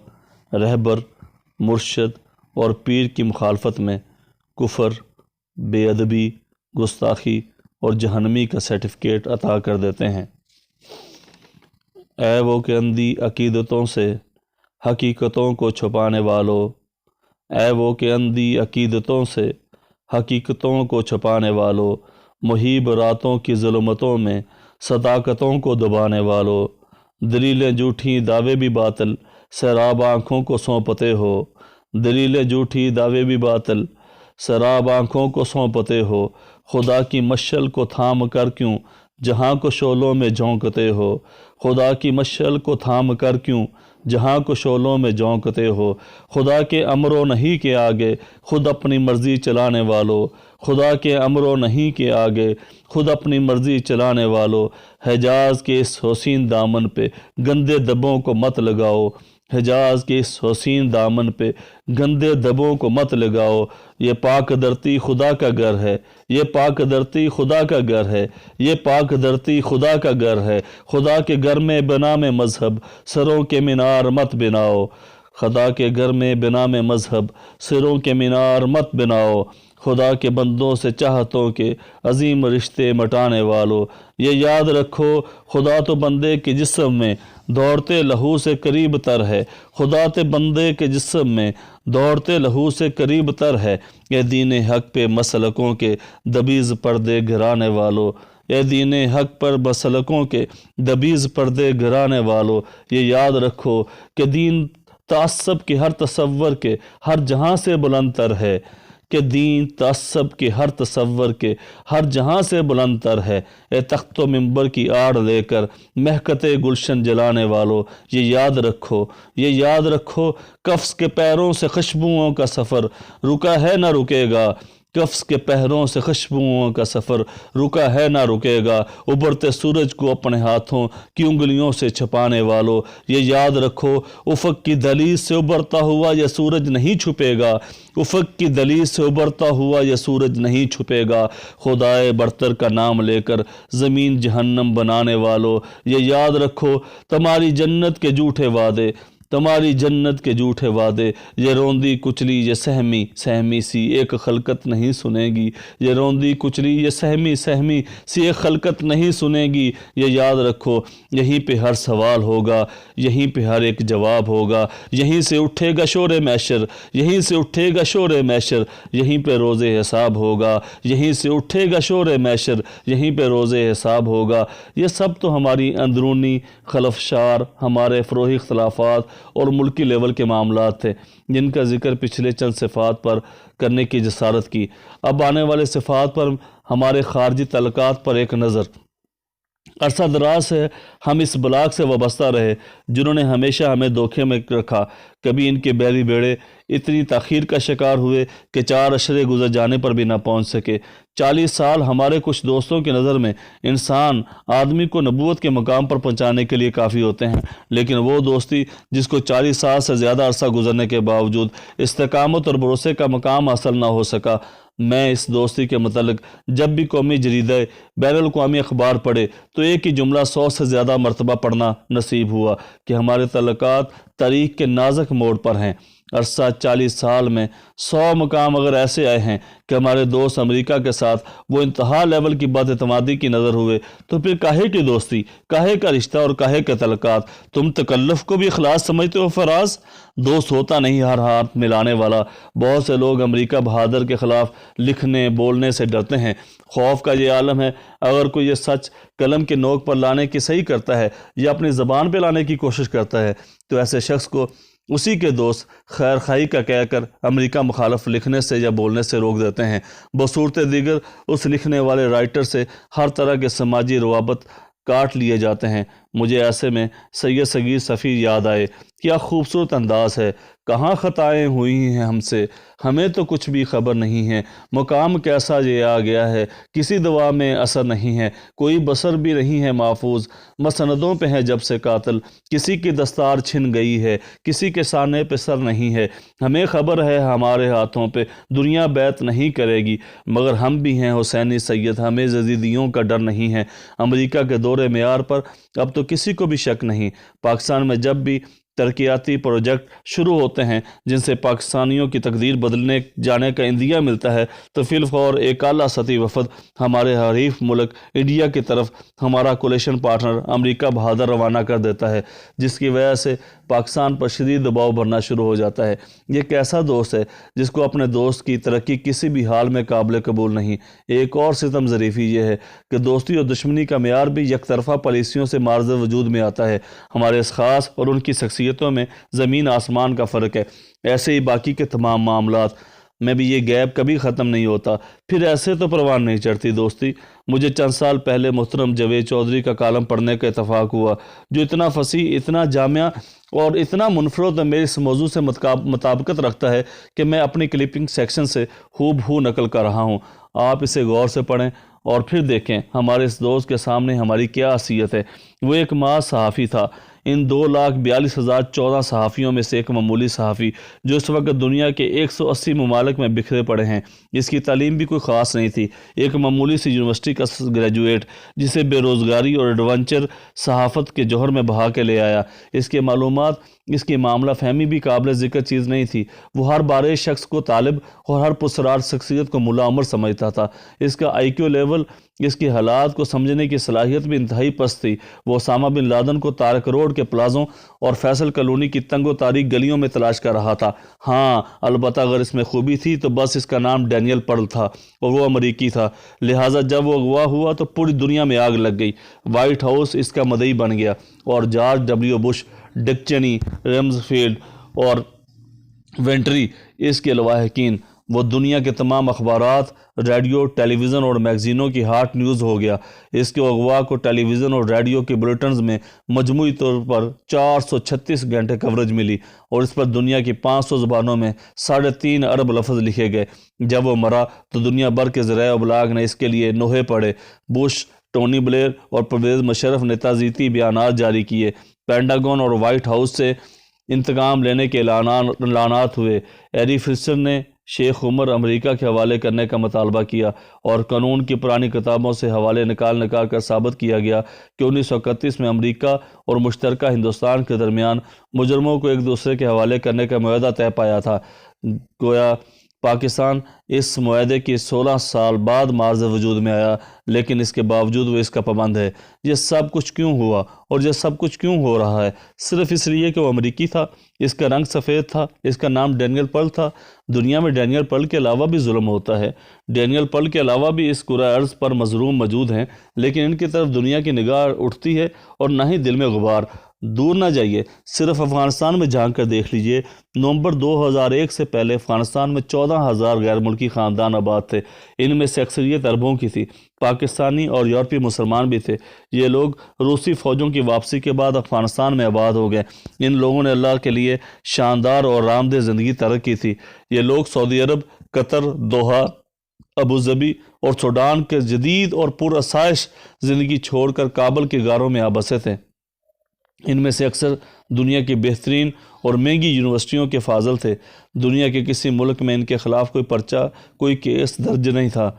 رہبر، مرشد اور پیر کی مخالفت میں کفر، بے ادبی، گستاخی اور جہنمی کا سرٹیفکیٹ عطا کر دیتے ہیں۔ اے وہ کہ اندھی عقیدتوں سے حقیقتوں کو چھپانے والو، اے وہ کہ اندھی عقیدتوں سے حقیقتوں کو چھپانے والو، محیب راتوں کی ظلمتوں میں صداقتوں کو دبانے والو، دلیلیں جھوٹی دعوے بھی باطل، سیراب آنکھوں کو سونپتے ہو، دلیلیں جھوٹی دعوے بھی باطل، سیراب آنکھوں کو سونپتے ہو، خدا کی مشعل کو تھام کر کیوں جہاں کو شعلوں میں جھونکتے ہو، خدا کی مشعل کو تھام کر کیوں جہاں کو شعلوں میں جھونکتے ہو، خدا کے امر و نہی کے آگے خود اپنی مرضی چلانے والو، خدا کے امر و نہی کے آگے خود اپنی مرضی چلانے والو، حجاز کے اس حسین دامن پہ گندے دبوں کو مت لگاؤ، حجاز کے اس حسین دامن پہ گندے دبوں کو مت لگاؤ، یہ پاک دھرتی خدا کا گھر ہے، یہ پاک دھرتی خدا کا گھر ہے، یہ پاک دھرتی خدا کا گھر ہے، خدا کے گھر میں بنا میں مذہب سروں کے مینار مت بناؤ، خدا کے گھر میں بنا میں مذہب سروں کے مینار مت بناؤ، خدا کے بندوں سے چاہتوں کے عظیم رشتے مٹانے والو، یہ یاد رکھو خدا تو بندے کے جسم میں دوڑتے لہو سے قریب تر ہے، خدا تو بندے کے جسم میں دوڑتے لہو سے قریب تر ہے، یہ دین حق پہ مسلکوں کے دبیز پردے گھرانے والو، یہ دین حق پر مسلکوں کے دبیز پردے گھرانے والو، یہ یاد رکھو کہ دین تعصب کے ہر تصور کے ہر جہاں سے بلند تر ہے، کہ دین تعصب کے ہر تصور کے ہر جہاں سے بلند تر ہے۔ اے تخت و منبر کی آڑ لے کر مہکتے گلشن جلانے والو، یہ یاد رکھو، یہ یاد رکھو، قفس کے پیروں سے خوشبوؤں کا سفر رکا ہے نہ رکے گا، قفس کے پیروں سے خوشبوؤں کا سفر رکا ہے نہ رکے گا۔ ابھرتے سورج کو اپنے ہاتھوں کی انگلیوں سے چھپانے والو، یہ یاد رکھو، افق کی دہلیز سے ابھرتا ہوا یہ سورج نہیں چھپے گا، افق کی دہلیز سے ابھرتا ہوا یہ سورج نہیں چھپے گا۔ خدائے برتر کا نام لے کر زمین جہنم بنانے والو، یہ یاد رکھو، تمہاری جنت کے جھوٹے وعدے، تمہاری جنت کے جھوٹے وعدے، یہ روندی کچلی یہ سہمی سہمی سی ایک خلقت نہیں سنے گی، یہ روندی کچلی یہ سہمی سہمی سی ایک خلقت نہیں سنے گی۔ یہ یاد رکھو، یہیں پہ ہر سوال ہوگا، یہیں پہ ہر ایک جواب ہوگا، یہیں سے اٹھے گا شور محشر، یہیں سے اٹھے گا شور محشر، یہیں پہ روز حساب ہوگا، یہیں سے اٹھے گا شور محشر، یہیں پہ روز حساب ہوگا۔ یہ سب تو ہماری اندرونی خلفشار، ہمارے فروغی اختلافات اور ملکی لیول کے معاملات تھے جن کا ذکر پچھلے چند صفات پر کرنے کی جسارت کی۔ اب آنے والے صفات پر ہمارے خارجی تعلقات پر ایک نظر۔ عرصہ دراز سے ہم اس بلاک سے وابستہ رہے جنہوں نے ہمیشہ ہمیں دھوکے میں رکھا۔ کبھی ان کے بحری بیڑے اتنی تاخیر کا شکار ہوئے کہ 4 اشرے گزر جانے پر بھی نہ پہنچ سکے۔ 40 سال ہمارے کچھ دوستوں کی نظر میں انسان آدمی کو نبوت کے مقام پر پہنچانے کے لیے کافی ہوتے ہیں، لیکن وہ دوستی جس کو 40 سال سے زیادہ عرصہ گزرنے کے باوجود استقامت اور بھروسے کا مقام حاصل نہ ہو سکا۔ میں اس دوستی کے متعلق جب بھی قومی جریدے، بین الاقوامی اخبار پڑھے تو ایک ہی جملہ 100 سے زیادہ مرتبہ پڑھنا نصیب ہوا کہ ہمارے تعلقات تاریخ کے نازک موڑ پر ہیں۔ عرصہ 40 سال میں 100 مقام اگر ایسے آئے ہیں کہ ہمارے دوست امریکہ کے ساتھ وہ انتہا لیول کی بد اعتمادی کی نظر ہوئے، تو پھر کاہے کی دوستی، کاہے کا رشتہ اور کاہے کے تعلقات؟ تم تکلف کو بھی اخلاص سمجھتے ہو فراز؟ دوست ہوتا نہیں ہر ہاتھ ملانے والا۔ بہت سے لوگ امریکہ بہادر کے خلاف لکھنے بولنے سے ڈرتے ہیں۔ خوف کا یہ عالم ہے، اگر کوئی یہ سچ قلم کے نوک پر لانے کی صحیح کرتا ہے یا اپنی زبان پہ لانے کی کوشش کرتا ہے تو ایسے شخص کو اسی کے دوست خیر خواہی کا کہہ کر امریکہ مخالف لکھنے سے یا بولنے سے روک دیتے ہیں۔ بصورت دیگر اس لکھنے والے رائٹر سے ہر طرح کے سماجی روابط کاٹ لیے جاتے ہیں۔ مجھے ایسے میں سید صغیر صفی یاد آئے۔ کیا خوبصورت انداز ہے، کہاں خطائیں ہوئی ہیں ہم سے، ہمیں تو کچھ بھی خبر نہیں ہے، مقام کیسا یہ آ گیا ہے، کسی دوا میں اثر نہیں ہے، کوئی بصر بھی نہیں ہے محفوظ، مسندوں پہ ہے جب سے قاتل، کسی کی دستار چھن گئی ہے، کسی کے سانے پہ سر نہیں ہے، ہمیں خبر ہے ہمارے ہاتھوں پہ دنیا بیعت نہیں کرے گی، مگر ہم بھی ہیں حسینی سید، ہمیں یزیدیوں کا ڈر نہیں ہے۔ امریکہ کے دور معیار پر اب تو کسی کو بھی شک نہیں۔ پاکستان میں جب بھی ترقیاتی پروجیکٹ شروع ہوتے ہیں جن سے پاکستانیوں کی تقدیر بدلنے جانے کا عندیہ ملتا ہے تو فی الفور ایک اعلیٰ سطحی وفد ہمارے حریف ملک انڈیا کی طرف ہمارا کولیشن پارٹنر امریکہ بہادر روانہ کر دیتا ہے، جس کی وجہ سے پاکستان پر شدید دباؤ بھرنا شروع ہو جاتا ہے۔ یہ ایک ایسا دوست ہے جس کو اپنے دوست کی ترقی کسی بھی حال میں قابل قبول نہیں۔ ایک اور ستم ظریفی یہ ہے کہ دوستی اور دشمنی کا معیار بھی یک طرفہ پالیسیوں سے معرض وجود میں آتا ہے۔ ہمارے اشخاص اور ان کی شخصیتوں میں زمین آسمان کا فرق ہے۔ ایسے ہی باقی کے تمام معاملات میں بھی یہ گیپ کبھی ختم نہیں ہوتا۔ پھر ایسے تو پروان نہیں چڑھتی دوستی۔ مجھے چند سال پہلے محترم جاوید چودھری کا کالم پڑھنے کا اتفاق ہوا جو اتنا فصیح، اتنا جامع اور اتنا منفرد میرے اس موضوع سے مطابقت رکھتا ہے کہ میں اپنی کلپنگ سیکشن سے ہو بہو نقل کر رہا ہوں۔ آپ اسے غور سے پڑھیں اور پھر دیکھیں ہمارے اس دوست کے سامنے ہماری کیا حیثیت ہے۔ وہ ایک محض صحافی تھا، ان 2,42,014 صحافیوں میں سے ایک معمولی صحافی جو اس وقت دنیا کے 180 ممالک میں بکھرے پڑے ہیں۔ اس کی تعلیم بھی کوئی خاص نہیں تھی، ایک معمولی سی یونیورسٹی کا گریجویٹ جسے بے روزگاری اور ایڈونچر صحافت کے جوہر میں بہا کے لے آیا۔ اس کے معلومات، اس کی معاملہ فہمی بھی قابل ذکر چیز نہیں تھی۔ وہ ہر بارے شخص کو طالب اور ہر پرسرار شخصیت کو ملا عمر سمجھتا تھا۔ اس کا آئی کیو لیول، اس کے حالات کو سمجھنے کی صلاحیت بھی انتہائی پست تھی۔ وہ اسامہ بن لادن کو تارک روڈ کے پلازوں اور فیصل کالونی کی تنگ و تاریک گلیوں میں تلاش کر رہا تھا۔ ہاں البتہ اگر اس میں خوبی تھی تو بس اس کا نام ڈینیل پرل تھا اور وہ امریکی تھا، لہٰذا جب وہ اغوا ہوا تو پوری دنیا میں آگ لگ گئی۔ وائٹ ہاؤس اس کا مدعی بن گیا اور جارج ڈبلیو بش، ڈک چینی، رمز فیلڈ اور وینٹری اس کے لواحقین۔ وہ دنیا کے تمام اخبارات، ریڈیو، ٹیلی ویژن اور میگزینوں کی ہاٹ نیوز ہو گیا۔ اس کے اغوا کو ٹیلی ویژن اور ریڈیو کے بلیٹنز میں مجموعی طور پر 436 گھنٹے کوریج ملی اور اس پر دنیا کی 500 زبانوں میں 3.5 ارب لفظ لکھے گئے۔ جب وہ مرا تو دنیا بھر کے ذرائع ابلاغ نے اس کے لیے نوحے پڑھے۔ بش، ٹونی بلیر اور پرویز مشرف نے تعزیتی بیانات جاری کیے۔ پینٹاگون اور وائٹ ہاؤس سے انتقام لینے کے اعلانات ہوئے۔ ایری فشر نے شیخ عمر امریکہ کے حوالے کرنے کا مطالبہ کیا اور قانون کی پرانی کتابوں سے حوالے نکال کر ثابت کیا گیا کہ 1931 میں امریکہ اور مشترکہ ہندوستان کے درمیان مجرموں کو ایک دوسرے کے حوالے کرنے کا معاہدہ طے پایا تھا۔ گویا پاکستان اس معاہدے کی 16 سال بعد معرض وجود میں آیا، لیکن اس کے باوجود وہ اس کا پابند ہے۔ یہ سب کچھ کیوں ہوا اور یہ سب کچھ کیوں ہو رہا ہے؟ صرف اس لیے کہ وہ امریکی تھا، اس کا رنگ سفید تھا، اس کا نام ڈینیل پرل تھا۔ دنیا میں ڈینیل پرل کے علاوہ بھی ظلم ہوتا ہے، ڈینیل پرل کے علاوہ بھی اس کرۂ ارض پر مظلوم موجود ہیں، لیکن ان کی طرف دنیا کی نگاہ اٹھتی ہے اور نہ ہی دل میں غبار۔ دور نہ جائیے، صرف افغانستان میں جھانک کر دیکھ لیجئے۔ نومبر 2001 سے پہلے افغانستان میں 14,000 غیر ملکی خاندان آباد تھے۔ ان میں سے اکثریت عربوں کی تھی، پاکستانی اور یورپی مسلمان بھی تھے۔ یہ لوگ روسی فوجوں کی واپسی کے بعد افغانستان میں آباد ہو گئے۔ ان لوگوں نے اللہ کے لیے شاندار اور آرامدہ زندگی طرح کی تھی۔ یہ لوگ سعودی عرب، قطر، دوحہ، ابوظبی اور سوڈان کے جدید اور پرآسائش زندگی چھوڑ کر کابل کے غاروں میں آ بسے تھے۔ ان میں سے اکثر دنیا کی بہترین اور مہنگی یونیورسٹیوں کے فاضل تھے۔ دنیا کے کسی ملک میں ان کے خلاف کوئی پرچہ، کوئی کیس درج نہیں تھا،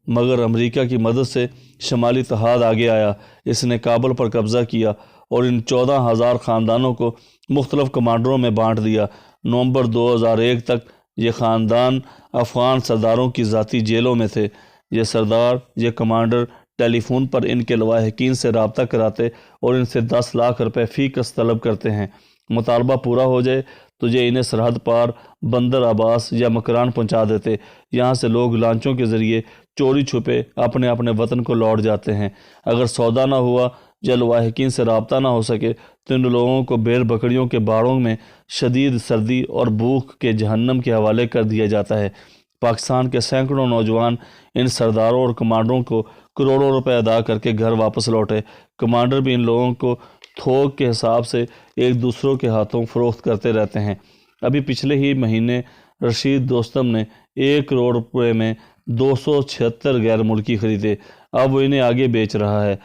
مگر امریکہ کی مدد سے شمالی اتحاد آگے آیا۔ اس نے کابل پر قبضہ کیا اور ان 14,000 خاندانوں کو مختلف کمانڈروں میں بانٹ دیا۔ نومبر 2001 تک یہ خاندان افغان سرداروں کی ذاتی جیلوں میں تھے۔ یہ سردار، یہ کمانڈر ٹیلی فون پر ان کے لواحقین سے رابطہ کراتے اور ان سے 10 لاکھ روپے فی کس طلب کرتے ہیں۔ مطالبہ پورا ہو جائے تو یہ انہیں سرحد پار بندر عباس یا مکران پہنچا دیتے۔ یہاں سے لوگ لانچوں کے ذریعے چوری چھپے اپنے اپنے وطن کو لوٹ جاتے ہیں۔ اگر سودا نہ ہوا یا لواحقین سے رابطہ نہ ہو سکے تو ان لوگوں کو بیر بکریوں کے باڑوں میں شدید سردی اور بھوک کے جہنم کے حوالے کر دیا جاتا ہے۔ پاکستان کے سینکڑوں نوجوان ان سرداروں اور کمانڈروں کو کروڑوں روپے ادا کر کے گھر واپس لوٹے۔ کمانڈر بھی ان لوگوں کو تھوک کے حساب سے ایک دوسروں کے ہاتھوں فروخت کرتے رہتے ہیں۔ ابھی پچھلے ہی مہینے رشید دوستم نے 1 کروڑ روپے میں 276 غیر ملکی خریدے۔ اب وہ انہیں آگے بیچ رہا ہے۔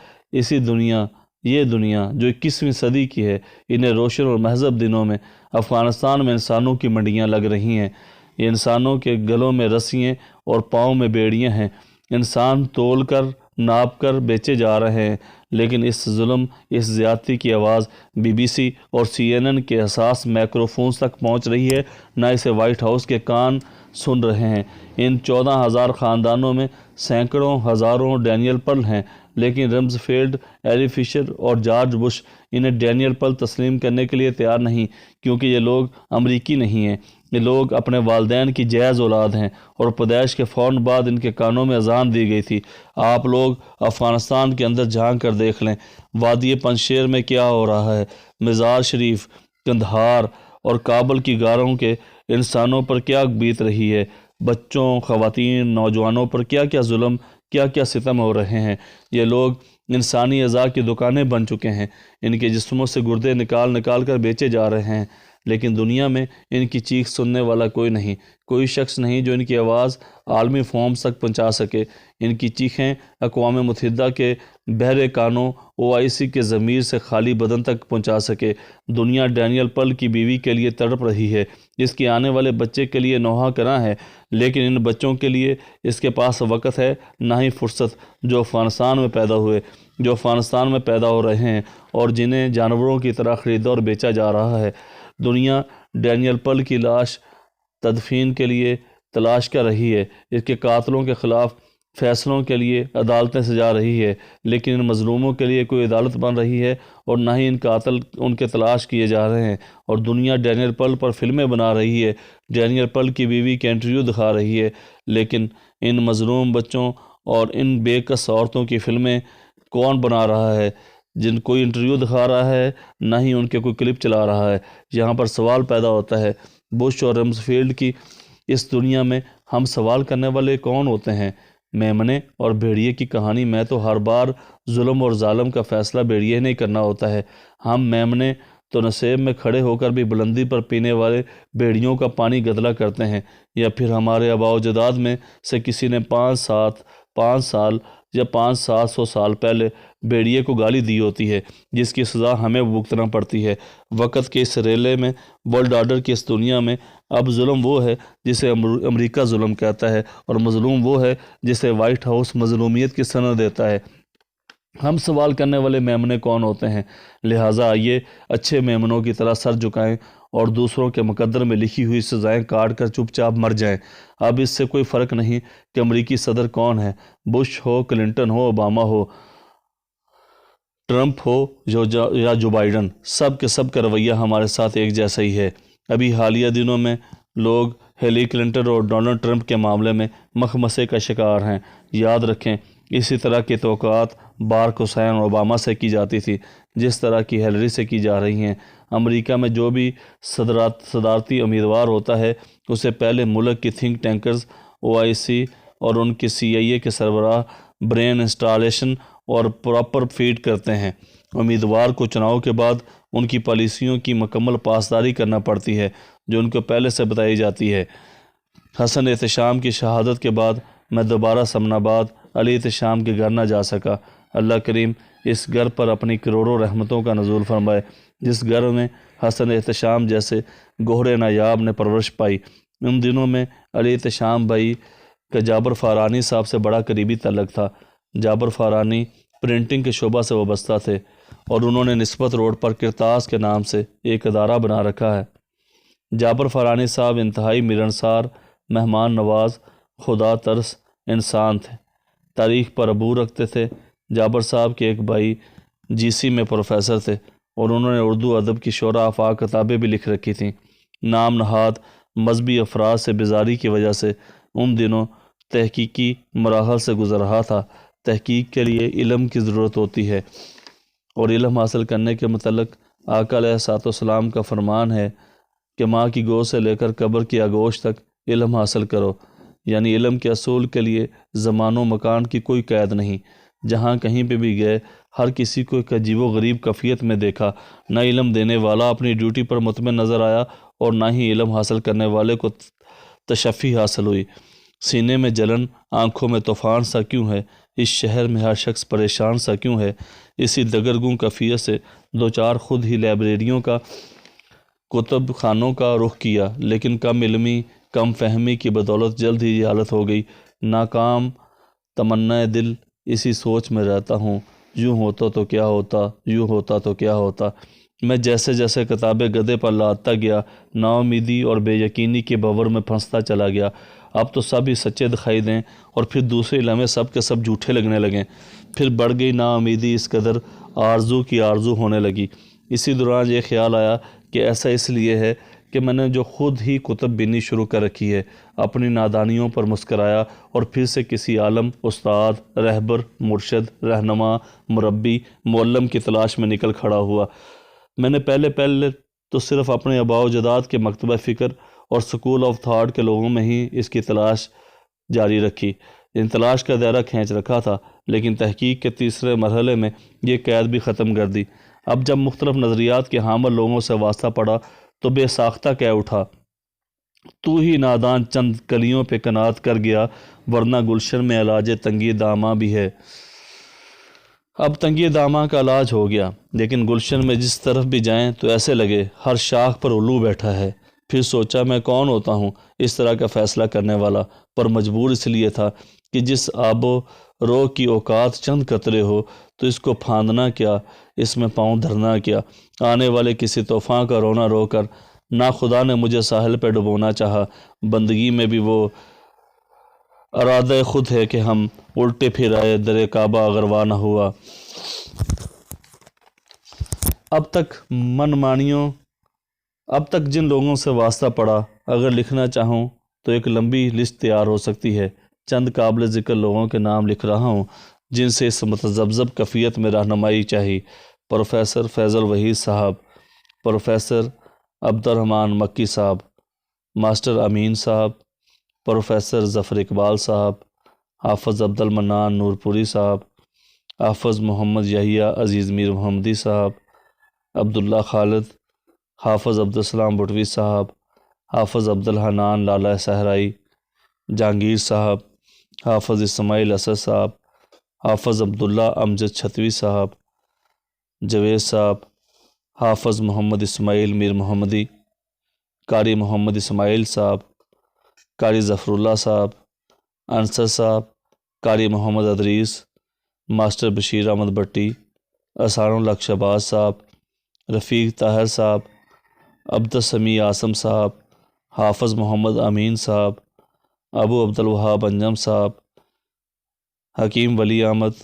یہ دنیا جو 21ویں صدی کی ہے، انہیں روشن اور مہذب دنوں میں افغانستان میں انسانوں کی منڈیاں لگ رہی ہیں۔ یہ انسانوں کے گلوں میں رسیاں اور پاؤں میں بیڑیاں ہیں۔ انسان تول کر، ناپ کر بیچے جا رہے ہیں، لیکن اس ظلم، اس زیادتی کی آواز BBC اور CNN کے حساس مائکروفونز تک پہنچ رہی ہے، نہ اسے وائٹ ہاؤس کے کان سن رہے ہیں۔ ان 14,000 خاندانوں میں سینکڑوں ہزاروں ڈینیل پرل ہیں، لیکن رمزفیلڈ، ایری فشر اور جارج بش انہیں ڈینیل پرل تسلیم کرنے کے لیے تیار نہیں، کیونکہ یہ لوگ امریکی نہیں ہیں۔ یہ لوگ اپنے والدین کی جائز اولاد ہیں اور پیدائش کے فوراً بعد ان کے کانوں میں اذان دی گئی تھی۔ آپ لوگ افغانستان کے اندر جھانک کر دیکھ لیں، وادی پنجشیر میں کیا ہو رہا ہے۔ مزار شریف، قندھار اور کابل کی غاروں کے انسانوں پر کیا بیت رہی ہے۔ بچوں، خواتین، نوجوانوں پر کیا کیا ظلم، کیا کیا ستم ہو رہے ہیں۔ یہ لوگ انسانی اعضاء کی دکانیں بن چکے ہیں۔ ان کے جسموں سے گردے نکال کر بیچے جا رہے ہیں، لیکن دنیا میں ان کی چیخ سننے والا کوئی نہیں، کوئی شخص نہیں جو ان کی آواز عالمی فورمز تک پہنچا سکے۔ ان کی چیخیں اقوام متحدہ کے بہرے کانوں، OIC کے ضمیر سے خالی بدن تک پہنچا سکے۔ دنیا ڈینیل پرل کی بیوی کے لیے تڑپ رہی ہے، اس کے آنے والے بچے کے لیے نوحہ کراں ہے، لیکن ان بچوں کے لیے اس کے پاس وقت ہے نہ ہی فرصت، جو افغانستان میں پیدا ہو رہے ہیں اور جنہیں جانوروں کی طرح خریدا اور بیچا جا رہا ہے۔ دنیا ڈینیل پرل کی لاش تدفین کے لیے تلاش کر رہی ہے، اس کے قاتلوں کے خلاف فیصلوں کے لیے عدالتیں سجا رہی ہے، لیکن ان مظلوموں کے لیے کوئی عدالت بن رہی ہے اور نہ ہی ان قاتل ان کے تلاش کیے جا رہے ہیں۔ اور دنیا ڈینیل پرل پر فلمیں بنا رہی ہے، ڈینیل پرل کی بیوی کے انٹرویو دکھا رہی ہے، لیکن ان مظلوم بچوں اور ان بے کس عورتوں کی فلمیں کون بنا رہا ہے؟ جن کوئی انٹرویو دکھا رہا ہے، نہ ہی ان کے کوئی کلپ چلا رہا ہے۔ یہاں پر سوال پیدا ہوتا ہے، بش اور رمزفیلڈ کی اس دنیا میں ہم سوال کرنے والے کون ہوتے ہیں؟ میمنے اور بھیڑیے کی کہانی میں تو ہر بار ظلم اور ظالم کا فیصلہ بھیڑیے نہیں کرنا ہوتا ہے۔ ہم میمنے تو نصیب میں کھڑے ہو کر بھی بلندی پر پینے والے بھیڑیوں کا پانی گدلا کرتے ہیں، یا پھر ہمارے آباء و اجداد میں سے کسی نے 5 سال یا 500-700 سال پہلے بھیڑیے کو گالی دی ہوتی ہے، جس کی سزا ہمیں بھگتنا پڑتی ہے۔ وقت کے اس ریلے میں، ورلڈ آرڈر کی اس دنیا میں، اب ظلم وہ ہے جسے امریکہ ظلم کہتا ہے، اور مظلوم وہ ہے جسے وائٹ ہاؤس مظلومیت کی سند دیتا ہے۔ ہم سوال کرنے والے میمنے کون ہوتے ہیں؟ لہٰذا آئیے اچھے میمنوں کی طرح سر جھکائیں اور دوسروں کے مقدر میں لکھی ہوئی سزائیں کاٹ کر چپ چاپ مر جائیں۔ اب اس سے کوئی فرق نہیں کہ امریکی صدر کون ہے، بش ہو، کلنٹن ہو، اوباما ہو، ٹرمپ ہو یا جو بائیڈن، سب کے سب کا رویہ ہمارے ساتھ ایک جیسا ہی ہے۔ ابھی حالیہ دنوں میں لوگ ہیلی کلنٹن اور ڈونلڈ ٹرمپ کے معاملے میں مخمصے کا شکار ہیں۔ یاد رکھیں، اسی طرح کی توقعات باراک حسین اور اوباما سے کی جاتی تھی جس طرح کی ہیلری سے کی جا رہی ہیں۔ امریکہ میں جو بھی صدارتی امیدوار ہوتا ہے، اسے پہلے ملک کی تھنک ٹینکرز، OIC اور ان کی CIA کے سربراہ برین انسٹالیشن اور پراپر فیڈ کرتے ہیں۔ امیدوار کو چناؤ کے بعد ان کی پالیسیوں کی مکمل پاسداری کرنا پڑتی ہے جو ان کو پہلے سے بتائی جاتی ہے۔ حسن احتشام کی شہادت کے بعد میں دوبارہ سمن آباد علی احتشام کے گھر نہ جا سکا۔ اللہ کریم اس گھر پر اپنی کروڑوں رحمتوں کا نزول فرمائے، جس گھر میں حسن احتشام جیسے گوہر نایاب نے پرورش پائی۔ ان دنوں میں علی احتشام بھائی کا جابر فارانی صاحب سے بڑا قریبی تعلق تھا۔ جابر فارانی پرنٹنگ کے شعبہ سے وابستہ تھے اور انہوں نے نسبت روڈ پر کرتاس کے نام سے ایک ادارہ بنا رکھا ہے۔ جابر فارانی صاحب انتہائی ملنسار، مہمان نواز، خدا ترس انسان تھے، تاریخ پر عبور رکھتے تھے۔ جابر صاحب کے ایک بھائی GC میں پروفیسر تھے اور انہوں نے اردو ادب کی شعرا آفاق کتابیں بھی لکھ رکھی تھیں۔ نام نہاد مذہبی افراد سے بیزاری کی وجہ سے ان دنوں تحقیقی مراحل سے گزر رہا تھا۔ تحقیق کے لیے علم کی ضرورت ہوتی ہے، اور علم حاصل کرنے کے متعلق آقا علیہ الصلوۃ والسلام کا فرمان ہے کہ ماں کی گود سے لے کر قبر کی آغوش تک علم حاصل کرو، یعنی علم کے اصول کے لیے زمان و مکان کی کوئی قید نہیں۔ جہاں کہیں پہ بھی گئے، ہر کسی کو ایک عجیب و غریب کیفیت میں دیکھا۔ نہ علم دینے والا اپنی ڈیوٹی پر مطمئن نظر آیا اور نہ ہی علم حاصل کرنے والے کو تشفی حاصل ہوئی۔ سینے میں جلن، آنکھوں میں طوفان سا کیوں ہے؟ اس شہر میں ہر شخص پریشان سا کیوں ہے؟ اسی دگرگوں کیفیت سے دو چار خود ہی لائبریریوں کا، کتب خانوں کا رخ کیا، لیکن کم علمی، کم فہمی کی بدولت جلد ہی یہ حالت ہو گئی۔ ناکام تمنا دل اسی سوچ میں رہتا ہوں، یوں ہوتا تو کیا ہوتا، یوں ہوتا تو کیا ہوتا۔ میں جیسے جیسے کتابیں گدے پر لادتا گیا، نا امیدی اور بے یقینی کے بھنور میں پھنستا چلا گیا۔ اب تو سب ہی سچے دکھائی دیں اور پھر دوسرے لمحے سب کے سب جھوٹے لگنے لگیں۔ پھر بڑھ گئی نا امیدی، اس قدر آرزو کی آرزو ہونے لگی۔ اسی دوران یہ خیال آیا کہ ایسا اس لیے ہے کہ میں نے جو خود ہی کتب بینی شروع کر رکھی ہے۔ اپنی نادانیوں پر مسکرایا اور پھر سے کسی عالم، استاد، رہبر، مرشد، رہنما، مربی، معلم کی تلاش میں نکل کھڑا ہوا۔ میں نے پہلے تو صرف اپنے آباء و اجداد کے مکتبہ فکر اور سکول آف تھاٹ کے لوگوں میں ہی اس کی تلاش جاری رکھی، ان تلاش کا دائرہ کھینچ رکھا تھا، لیکن تحقیق کے تیسرے مرحلے میں یہ قید بھی ختم کر دی۔ اب جب مختلف نظریات کے حامل لوگوں سے واسطہ پڑا تو بے ساختہ کہہ اٹھا، تو ہی نادان چند کلیوں پہ کنات کر گیا، ورنہ گلشن میں علاج تنگی داماں بھی ہے۔ اب تنگی داماں کا علاج ہو گیا، لیکن گلشن میں جس طرف بھی جائیں تو ایسے لگے ہر شاخ پر الو بیٹھا ہے۔ پھر سوچا میں کون ہوتا ہوں اس طرح کا فیصلہ کرنے والا، پر مجبور اس لیے تھا کہ جس آب و رو کی اوقات چند قطرے ہو تو اس کو پھاندنا کیا، اس میں پاؤں دھرنا کیا۔ آنے والے کسی طوفان کا رونا رو کر نہ خدا نے مجھے ساحل پہ ڈبونا چاہا، بندگی میں بھی وہ ارادہ خود ہے کہ ہم الٹے پھر آئے، در کعبہ اغروا نہ ہوا۔ اب تک جن لوگوں سے واسطہ پڑا، اگر لکھنا چاہوں تو ایک لمبی لسٹ تیار ہو سکتی ہے۔ چند قابل ذکر لوگوں کے نام لکھ رہا ہوں جن سے اس متذبذب کیفیت میں رہنمائی چاہی: پروفیسر فیض الوحید صاحب، پروفیسر عبد الرحمن مکی صاحب، ماسٹر امین صاحب، پروفیسر ظفر اقبال صاحب، حافظ عبد المنان نور پوری صاحب، حافظ محمد یحییٰ عزیز میر محمدی صاحب، عبداللہ خالد، حافظ عبدالسلام بٹوی صاحب، حافظ عبدالحنان لالہ صحرائی، جہانگیر صاحب، حافظ اسماعیل اسد صاحب، حافظ عبداللہ امجد چھتوی صاحب، جوید صاحب، حافظ محمد اسماعیل میر محمدی، قاری محمد اسماعیل صاحب، قاری ظفر اللہ صاحب، انصر صاحب، قاری محمد ادریس، ماسٹر بشیر احمد بٹی، احسان الحق شہباز صاحب، رفیق طاہر صاحب، عبدالسمیع اعظم صاحب، حافظ محمد امین صاحب، ابو عبدالوہاب انجم صاحب، حکیم ولی احمد،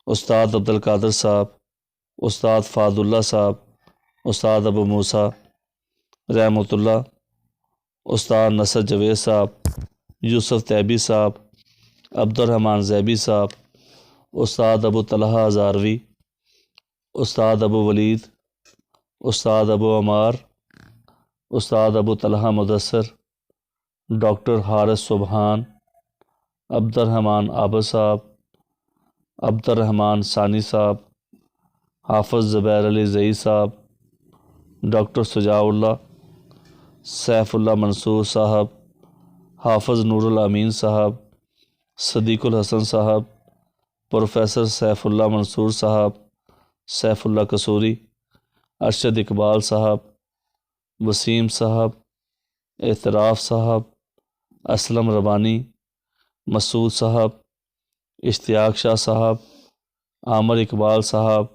استاد عبدالقادر صاحب، استاد فہد اللہ صاحب، استاد ابو موسیٰ رحمۃ اللہ، استاد نصر جوید صاحب، یوسف طیبی صاحب، عبدالرحمن زیبی صاحب، استاد ابو طلحہ ہزاروی، استاد ابو ولید، استاد ابو عمار، استاد ابو طلحہ مدثر، ڈاکٹر حارث سبحان، عبدالرحمن عابد صاحب، عبدالرحمن ثانی صاحب، حافظ زبیر علی زئی صاحب، ڈاکٹر شجاع اللہ، سیف اللہ منصور صاحب، حافظ نور الامین صاحب، صدیق الحسن صاحب، پروفیسر سیف اللہ منصور صاحب، سیف اللہ قصوری، ارشد اقبال صاحب، وسیم صاحب، اعتراف صاحب، اسلم ربانی، مسعود صاحب، اشتیاق شاہ صاحب، عامر اقبال صاحب،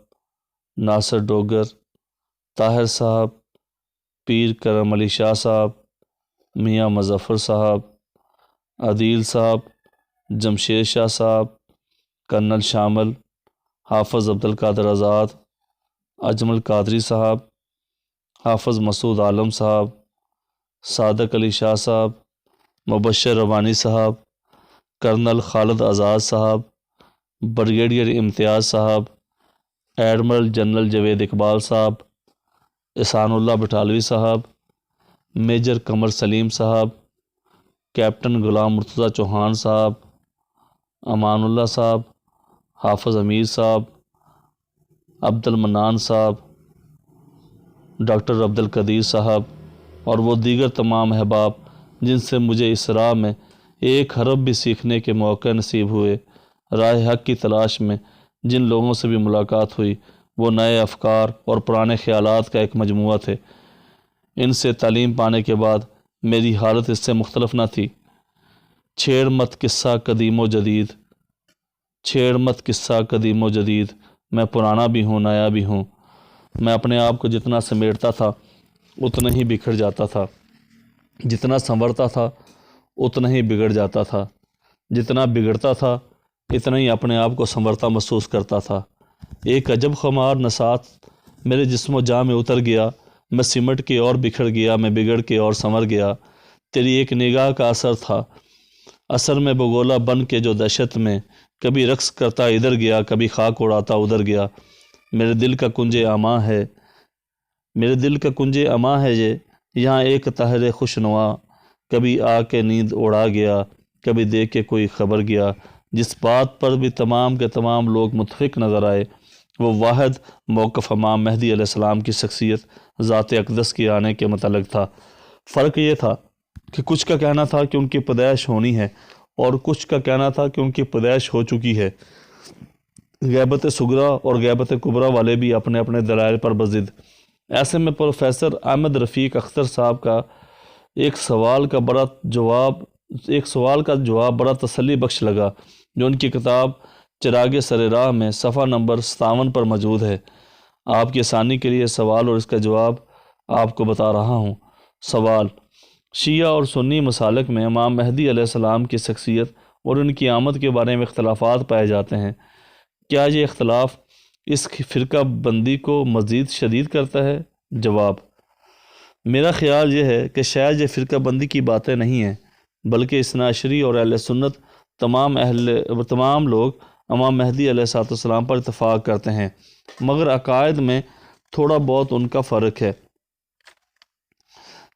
ناصر ڈوگر، طاہر صاحب، پیر کرم علی شاہ صاحب، میاں مظفر صاحب، عدیل صاحب، جمشید شاہ صاحب، کرنل شامل، حافظ عبدالقادر آزاد، اجمل قادری صاحب، حافظ مسعود عالم صاحب، صادق علی شاہ صاحب، مبشر روانی صاحب، کرنل خالد آزاد صاحب، بریگیڈیئر امتیاز صاحب، ایڈمرل جنرل جوید اقبال صاحب، احسان اللہ بٹالوی صاحب، میجر قمر سلیم صاحب، کیپٹن غلام مرتضیٰ چوہان صاحب، امان اللہ صاحب، حافظ امیر صاحب، عبد المنان صاحب، ڈاکٹر عبد القدیر صاحب اور وہ دیگر تمام احباب جن سے مجھے اس راہ میں ایک حرف بھی سیکھنے کے موقع نصیب ہوئے۔ راہ حق کی تلاش میں جن لوگوں سے بھی ملاقات ہوئی وہ نئے افکار اور پرانے خیالات کا ایک مجموعہ تھے۔ ان سے تعلیم پانے کے بعد میری حالت اس سے مختلف نہ تھی۔ چھیڑ مت قصہ قدیم و جدید، چھیڑ مت قصہ قدیم و جدید، میں پرانا بھی ہوں نیا بھی ہوں۔ میں اپنے آپ کو جتنا سمیٹتا تھا اتنا ہی بکھر جاتا تھا، جتنا سنورتا تھا اتنا ہی بگڑ جاتا تھا، جتنا بگڑتا تھا اتنا ہی اپنے آپ کو سنورتا محسوس کرتا تھا۔ ایک عجب خمار نسات میرے جسم و جاں میں اتر گیا، میں سمٹ کے اور بکھر گیا، میں بگڑ کے اور سنور گیا۔ تیری ایک نگاہ کا اثر تھا، اثر میں بگولا بن کے جو دہشت میں کبھی رقص کرتا ادھر گیا، کبھی خاک اڑاتا ادھر گیا۔ میرے دل کا کنج اماں ہے، میرے دل کا کنج اماں ہے یہ، یہاں ایک طاہر خوش نوا، کبھی آ کے نیند اڑا گیا، کبھی دے کے کوئی خبر گیا۔ جس بات پر بھی تمام کے تمام لوگ متفق نظر آئے وہ واحد موقف امام مہدی علیہ السلام کی شخصیت ذات اقدس کے آنے کے متعلق تھا۔ فرق یہ تھا کہ کچھ کا کہنا تھا کہ ان کی پیدائش ہونی ہے اور کچھ کا کہنا تھا کہ ان کی پیدائش ہو چکی ہے۔ غیبت صغریٰ اور غیبت کبریٰ والے بھی اپنے اپنے دلائل پر بضد۔ ایسے میں پروفیسر احمد رفیق اختر صاحب کا ایک سوال کا جواب بڑا تسلی بخش لگا، جو ان کی کتاب چراغ سر راہ میں صفحہ نمبر 57 پر موجود ہے۔ آپ کی آسانی کے لیے سوال اور اس کا جواب آپ کو بتا رہا ہوں۔ سوال: شیعہ اور سنی مسالک میں امام مہدی علیہ السلام کی شخصیت اور ان کی آمد کے بارے میں اختلافات پائے جاتے ہیں، کیا یہ اختلاف اس فرقہ بندی کو مزید شدید کرتا ہے؟ جواب: میرا خیال یہ ہے کہ شاید یہ فرقہ بندی کی باتیں نہیں ہیں، بلکہ اثنا عشری اور اہل سنت تمام لوگ امام مہدی علیہ السلام پر اتفاق کرتے ہیں، مگر عقائد میں تھوڑا بہت ان کا فرق ہے۔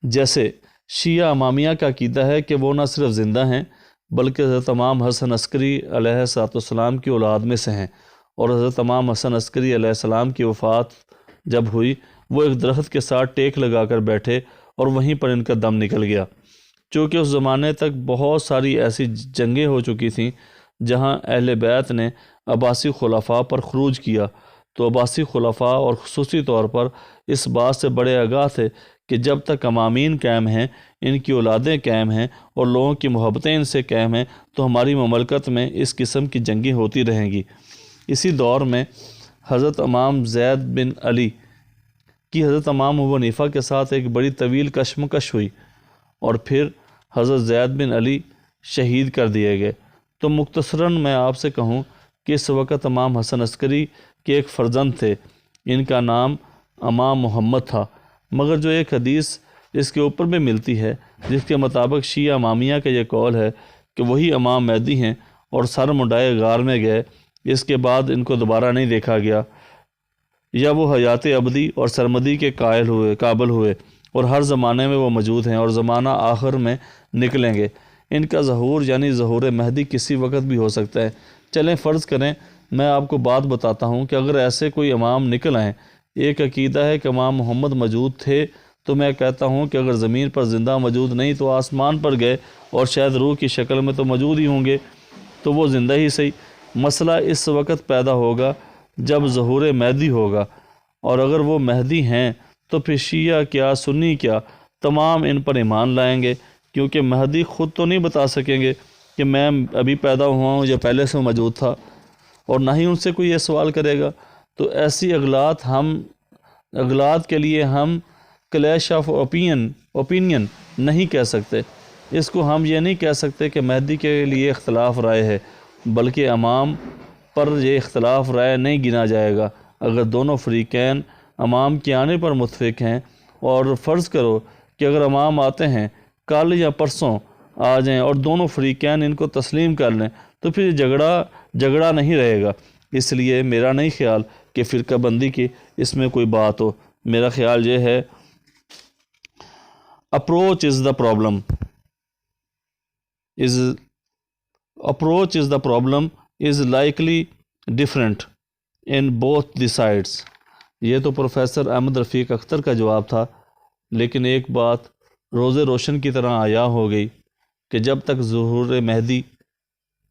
جیسے شیعہ امامیہ کا عقیدہ ہے کہ وہ نہ صرف زندہ ہیں بلکہ حضرت امام حسن عسکری علیہ السلام کی اولاد میں سے ہیں، اور حضرت امام حسن عسکری علیہ السلام کی وفات جب ہوئی وہ ایک درخت کے ساتھ ٹیک لگا کر بیٹھے اور وہیں پر ان کا دم نکل گیا۔ چونکہ اس زمانے تک بہت ساری ایسی جنگیں ہو چکی تھیں جہاں اہل بیت نے عباسی خلفاء پر خروج کیا، تو عباسی خلفاء اور خصوصی طور پر اس بات سے بڑے آگاہ تھے کہ جب تک امامین قائم ہیں، ان کی اولادیں قائم ہیں اور لوگوں کی محبتیں ان سے قائم ہیں تو ہماری مملکت میں اس قسم کی جنگیں ہوتی رہیں گی۔ اسی دور میں حضرت امام زید بن علی کی حضرت امام ابو حنیفہ کے ساتھ ایک بڑی طویل کشمکش ہوئی اور پھر حضرت زید بن علی شہید کر دیے گئے۔ تو مختصراً میں آپ سے کہوں کہ اس وقت امام حسن عسکری کے ایک فرزند تھے، ان کا نام امام محمد تھا، مگر جو ایک حدیث اس کے اوپر بھی ملتی ہے جس کے مطابق شیعہ امامیہ کا یہ قول ہے کہ وہی امام مہدی ہیں اور سر منڈائے غار میں گئے، اس کے بعد ان کو دوبارہ نہیں دیکھا گیا، یا وہ حیات ابدی اور سرمدی کے قابل ہوئے اور ہر زمانے میں وہ موجود ہیں اور زمانہ آخر میں نکلیں گے۔ ان کا ظہور یعنی ظہور مہدی کسی وقت بھی ہو سکتا ہے۔ چلیں فرض کریں میں آپ کو بات بتاتا ہوں کہ اگر ایسے کوئی امام نکل آئیں، ایک عقیدہ ہے کہ امام محمد موجود تھے، تو میں کہتا ہوں کہ اگر زمین پر زندہ موجود نہیں تو آسمان پر گئے اور شاید روح کی شکل میں تو موجود ہی ہوں گے، تو وہ زندہ ہی صحیح۔ مسئلہ اس وقت پیدا ہوگا جب ظہور مہدی ہوگا، اور اگر وہ مہدی ہیں تو پھر شیعہ کیا سنی کیا تمام ان پر ایمان لائیں گے، کیونکہ مہدی خود تو نہیں بتا سکیں گے کہ میں ابھی پیدا ہوا ہوں یا پہلے سے موجود تھا، اور نہ ہی ان سے کوئی یہ سوال کرے گا۔ تو ایسی اغلاط کے لیے ہم کلیش آف اوپینین نہیں کہہ سکتے۔ اس کو ہم یہ نہیں کہہ سکتے کہ مہدی کے لیے اختلاف رائے ہے، بلکہ امام پر یہ اختلاف رائے نہیں گنا جائے گا۔ اگر دونوں فریقین امام کے آنے پر متفق ہیں، اور فرض کرو کہ اگر امام آتے ہیں کل یا پرسوں آ جائیں اور دونوں فریقین ان کو تسلیم کر لیں، تو پھر جھگڑا نہیں رہے گا۔ اس لیے میرا نہیں خیال کہ فرقہ بندی کی اس میں کوئی بات ہو۔ میرا خیال یہ ہے approach is the problem is likely different in both the sides۔ یہ تو پروفیسر احمد رفیق اختر کا جواب تھا، لیکن ایک بات روز روشن کی طرح عیاں ہو گئی کہ جب تک ظہور مہدی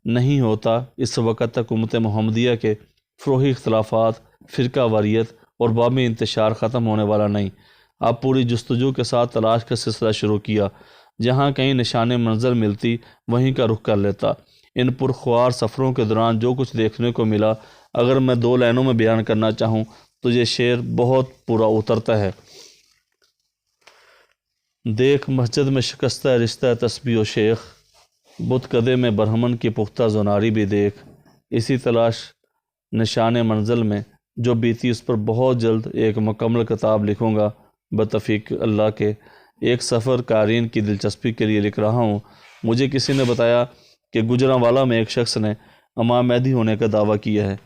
نہیں ہوتا اس وقت تک امت محمدیہ کے فروعی اختلافات، فرقہ واریت اور بامی انتشار ختم ہونے والا نہیں۔ اب پوری جستجو کے ساتھ تلاش کا سلسلہ شروع کیا، جہاں کہیں نشان منظر ملتی وہیں کا رخ کر لیتا۔ ان پرخوار سفروں کے دوران جو کچھ دیکھنے کو ملا، اگر میں 2 لائنوں میں بیان کرنا چاہوں تو یہ شعر بہت پورا اترتا ہے۔ دیکھ مسجد میں شکستہ رشتہ تسبیح و شیخ، بت کدے میں برہمن کی پختہ زناری بھی دیکھ۔ اسی تلاش نشان منزل میں جو بیتی اس پر بہت جلد ایک مکمل کتاب لکھوں گا بتوفیق اللہ کے۔ ایک سفر قارئین کی دلچسپی کے لیے لکھ رہا ہوں۔ مجھے کسی نے بتایا کہ گجرانوالہ میں ایک شخص نے امام مہدی ہونے کا دعویٰ کیا ہے۔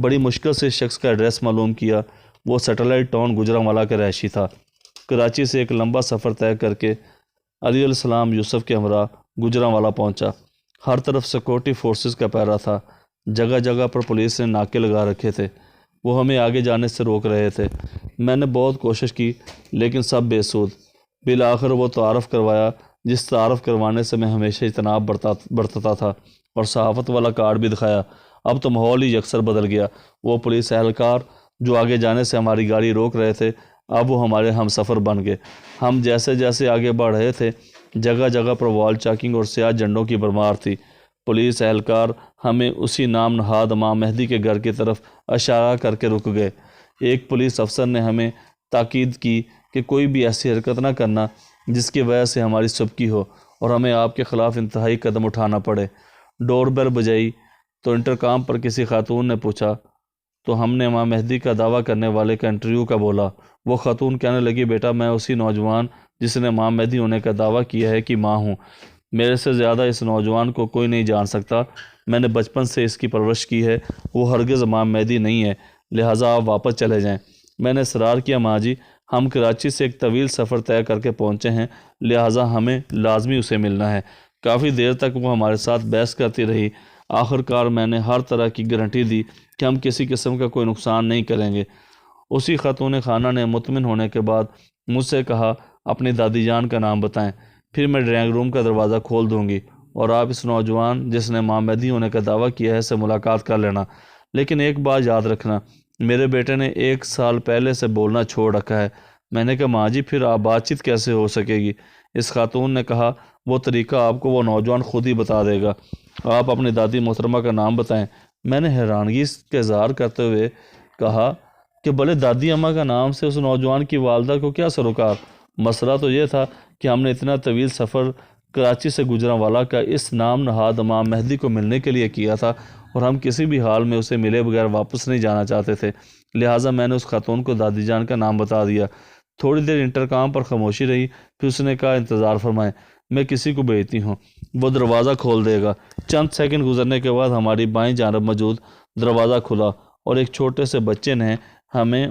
بڑی مشکل سے اس شخص کا ایڈریس معلوم کیا۔ وہ سیٹلائٹ ٹاؤن گجرانوالہ کا رہائشی تھا۔ کراچی سے ایک لمبا سفر طے کر کے علی علیہ السلام یوسف کے ہمراہ گجرانوالہ پہنچا۔ ہر طرف سیکورٹی فورسز کا پہرا تھا، جگہ جگہ پر پولیس نے ناکے لگا رکھے تھے، وہ ہمیں آگے جانے سے روک رہے تھے۔ میں نے بہت کوشش کی لیکن سب بے سود۔ بالآخر وہ تعارف کروایا جس تعارف کروانے سے میں ہمیشہ اجتناب برتتا تھا، اور صحافت والا کارڈ بھی دکھایا۔ اب تو ماحول ہی یکسر بدل گیا۔ وہ پولیس اہلکار جو آگے جانے سے ہماری گاڑی روک رہے تھے، اب وہ ہمارے ہم سفر بن گئے۔ ہم جیسے جیسے آگے بڑھ رہے تھے، جگہ جگہ پر وال چاکنگ اور سیاہ جھنڈوں کی بھرمار تھی۔ پولیس اہلکار ہمیں اسی نام نہاد امام مہدی کے گھر کی طرف اشارہ کر کے رک گئے۔ ایک پولیس افسر نے ہمیں تاکید کی کہ کوئی بھی ایسی حرکت نہ کرنا جس کی وجہ سے ہماری سبکی ہو اور ہمیں آپ کے خلاف انتہائی قدم اٹھانا پڑے۔ ڈور بیل بجائی تو انٹرکام پر کسی خاتون نے پوچھا، تو ہم نے امام مہدی کا دعویٰ کرنے والے کا انٹرویو کا بولا۔ وہ خاتون کہنے لگی، بیٹا میں اسی نوجوان جس نے امام مہدی ہونے کا دعویٰ کیا ہے کی ماں ہوں۔ میرے سے زیادہ اس نوجوان کو کوئی نہیں جان سکتا۔ میں نے بچپن سے اس کی پرورش کی ہے۔ وہ ہرگز امام مہدی نہیں ہے، لہٰذا آپ واپس چلے جائیں۔ میں نے اصرار کیا، ماں جی ہم کراچی سے ایک طویل سفر طے کر کے پہنچے ہیں، لہٰذا ہمیں لازمی اسے ملنا ہے۔ کافی دیر تک وہ ہمارے ساتھ بحث کرتی رہی۔ آخر کار میں نے ہر طرح کی گارنٹی دی کہ ہم کسی قسم کا کوئی نقصان نہیں کریں گے۔ اسی خاتون خانہ نے مطمئن ہونے کے بعد مجھ سے کہا، اپنی دادی جان کا نام بتائیں، پھر میں ڈرائنگ روم کا دروازہ کھول دوں گی اور آپ اس نوجوان جس نے ماں مہدی ہونے کا دعویٰ کیا ہے سے ملاقات کر لینا۔ لیکن ایک بات یاد رکھنا، میرے بیٹے نے 1 سال پہلے سے بولنا چھوڑ رکھا ہے۔ میں نے کہا، ماں جی پھر آپ بات چیت کیسے ہو سکے گی؟ اس خاتون نے کہا، وہ طریقہ آپ کو وہ نوجوان خود ہی بتا دے گا۔ آپ اپنی دادی محترمہ کا نام بتائیں۔ میں نے حیرانگی کا اظہار کرتے ہوئے کہا کہ بھلے دادی اماں کا نام سے اس نوجوان کی والدہ کو کیا سروکار؟ مسئلہ تو یہ تھا کہ ہم نے اتنا طویل سفر کراچی سے گجرانوالہ کا اس نام نہاد ماں مہدی کو ملنے کے لیے کیا تھا، اور ہم کسی بھی حال میں اسے ملے بغیر واپس نہیں جانا چاہتے تھے۔ لہٰذا میں نے اس خاتون کو دادی جان کا نام بتا دیا۔ تھوڑی دیر انٹرکام پر خاموشی رہی، پھر اس نے کہا، انتظار فرمائیں، میں کسی کو بھیجتی ہوں، وہ دروازہ کھول دے گا۔ چند سیکنڈ گزرنے کے بعد ہماری بائیں جانب موجود دروازہ کھلا اور ایک چھوٹے سے بچے نے ہمیں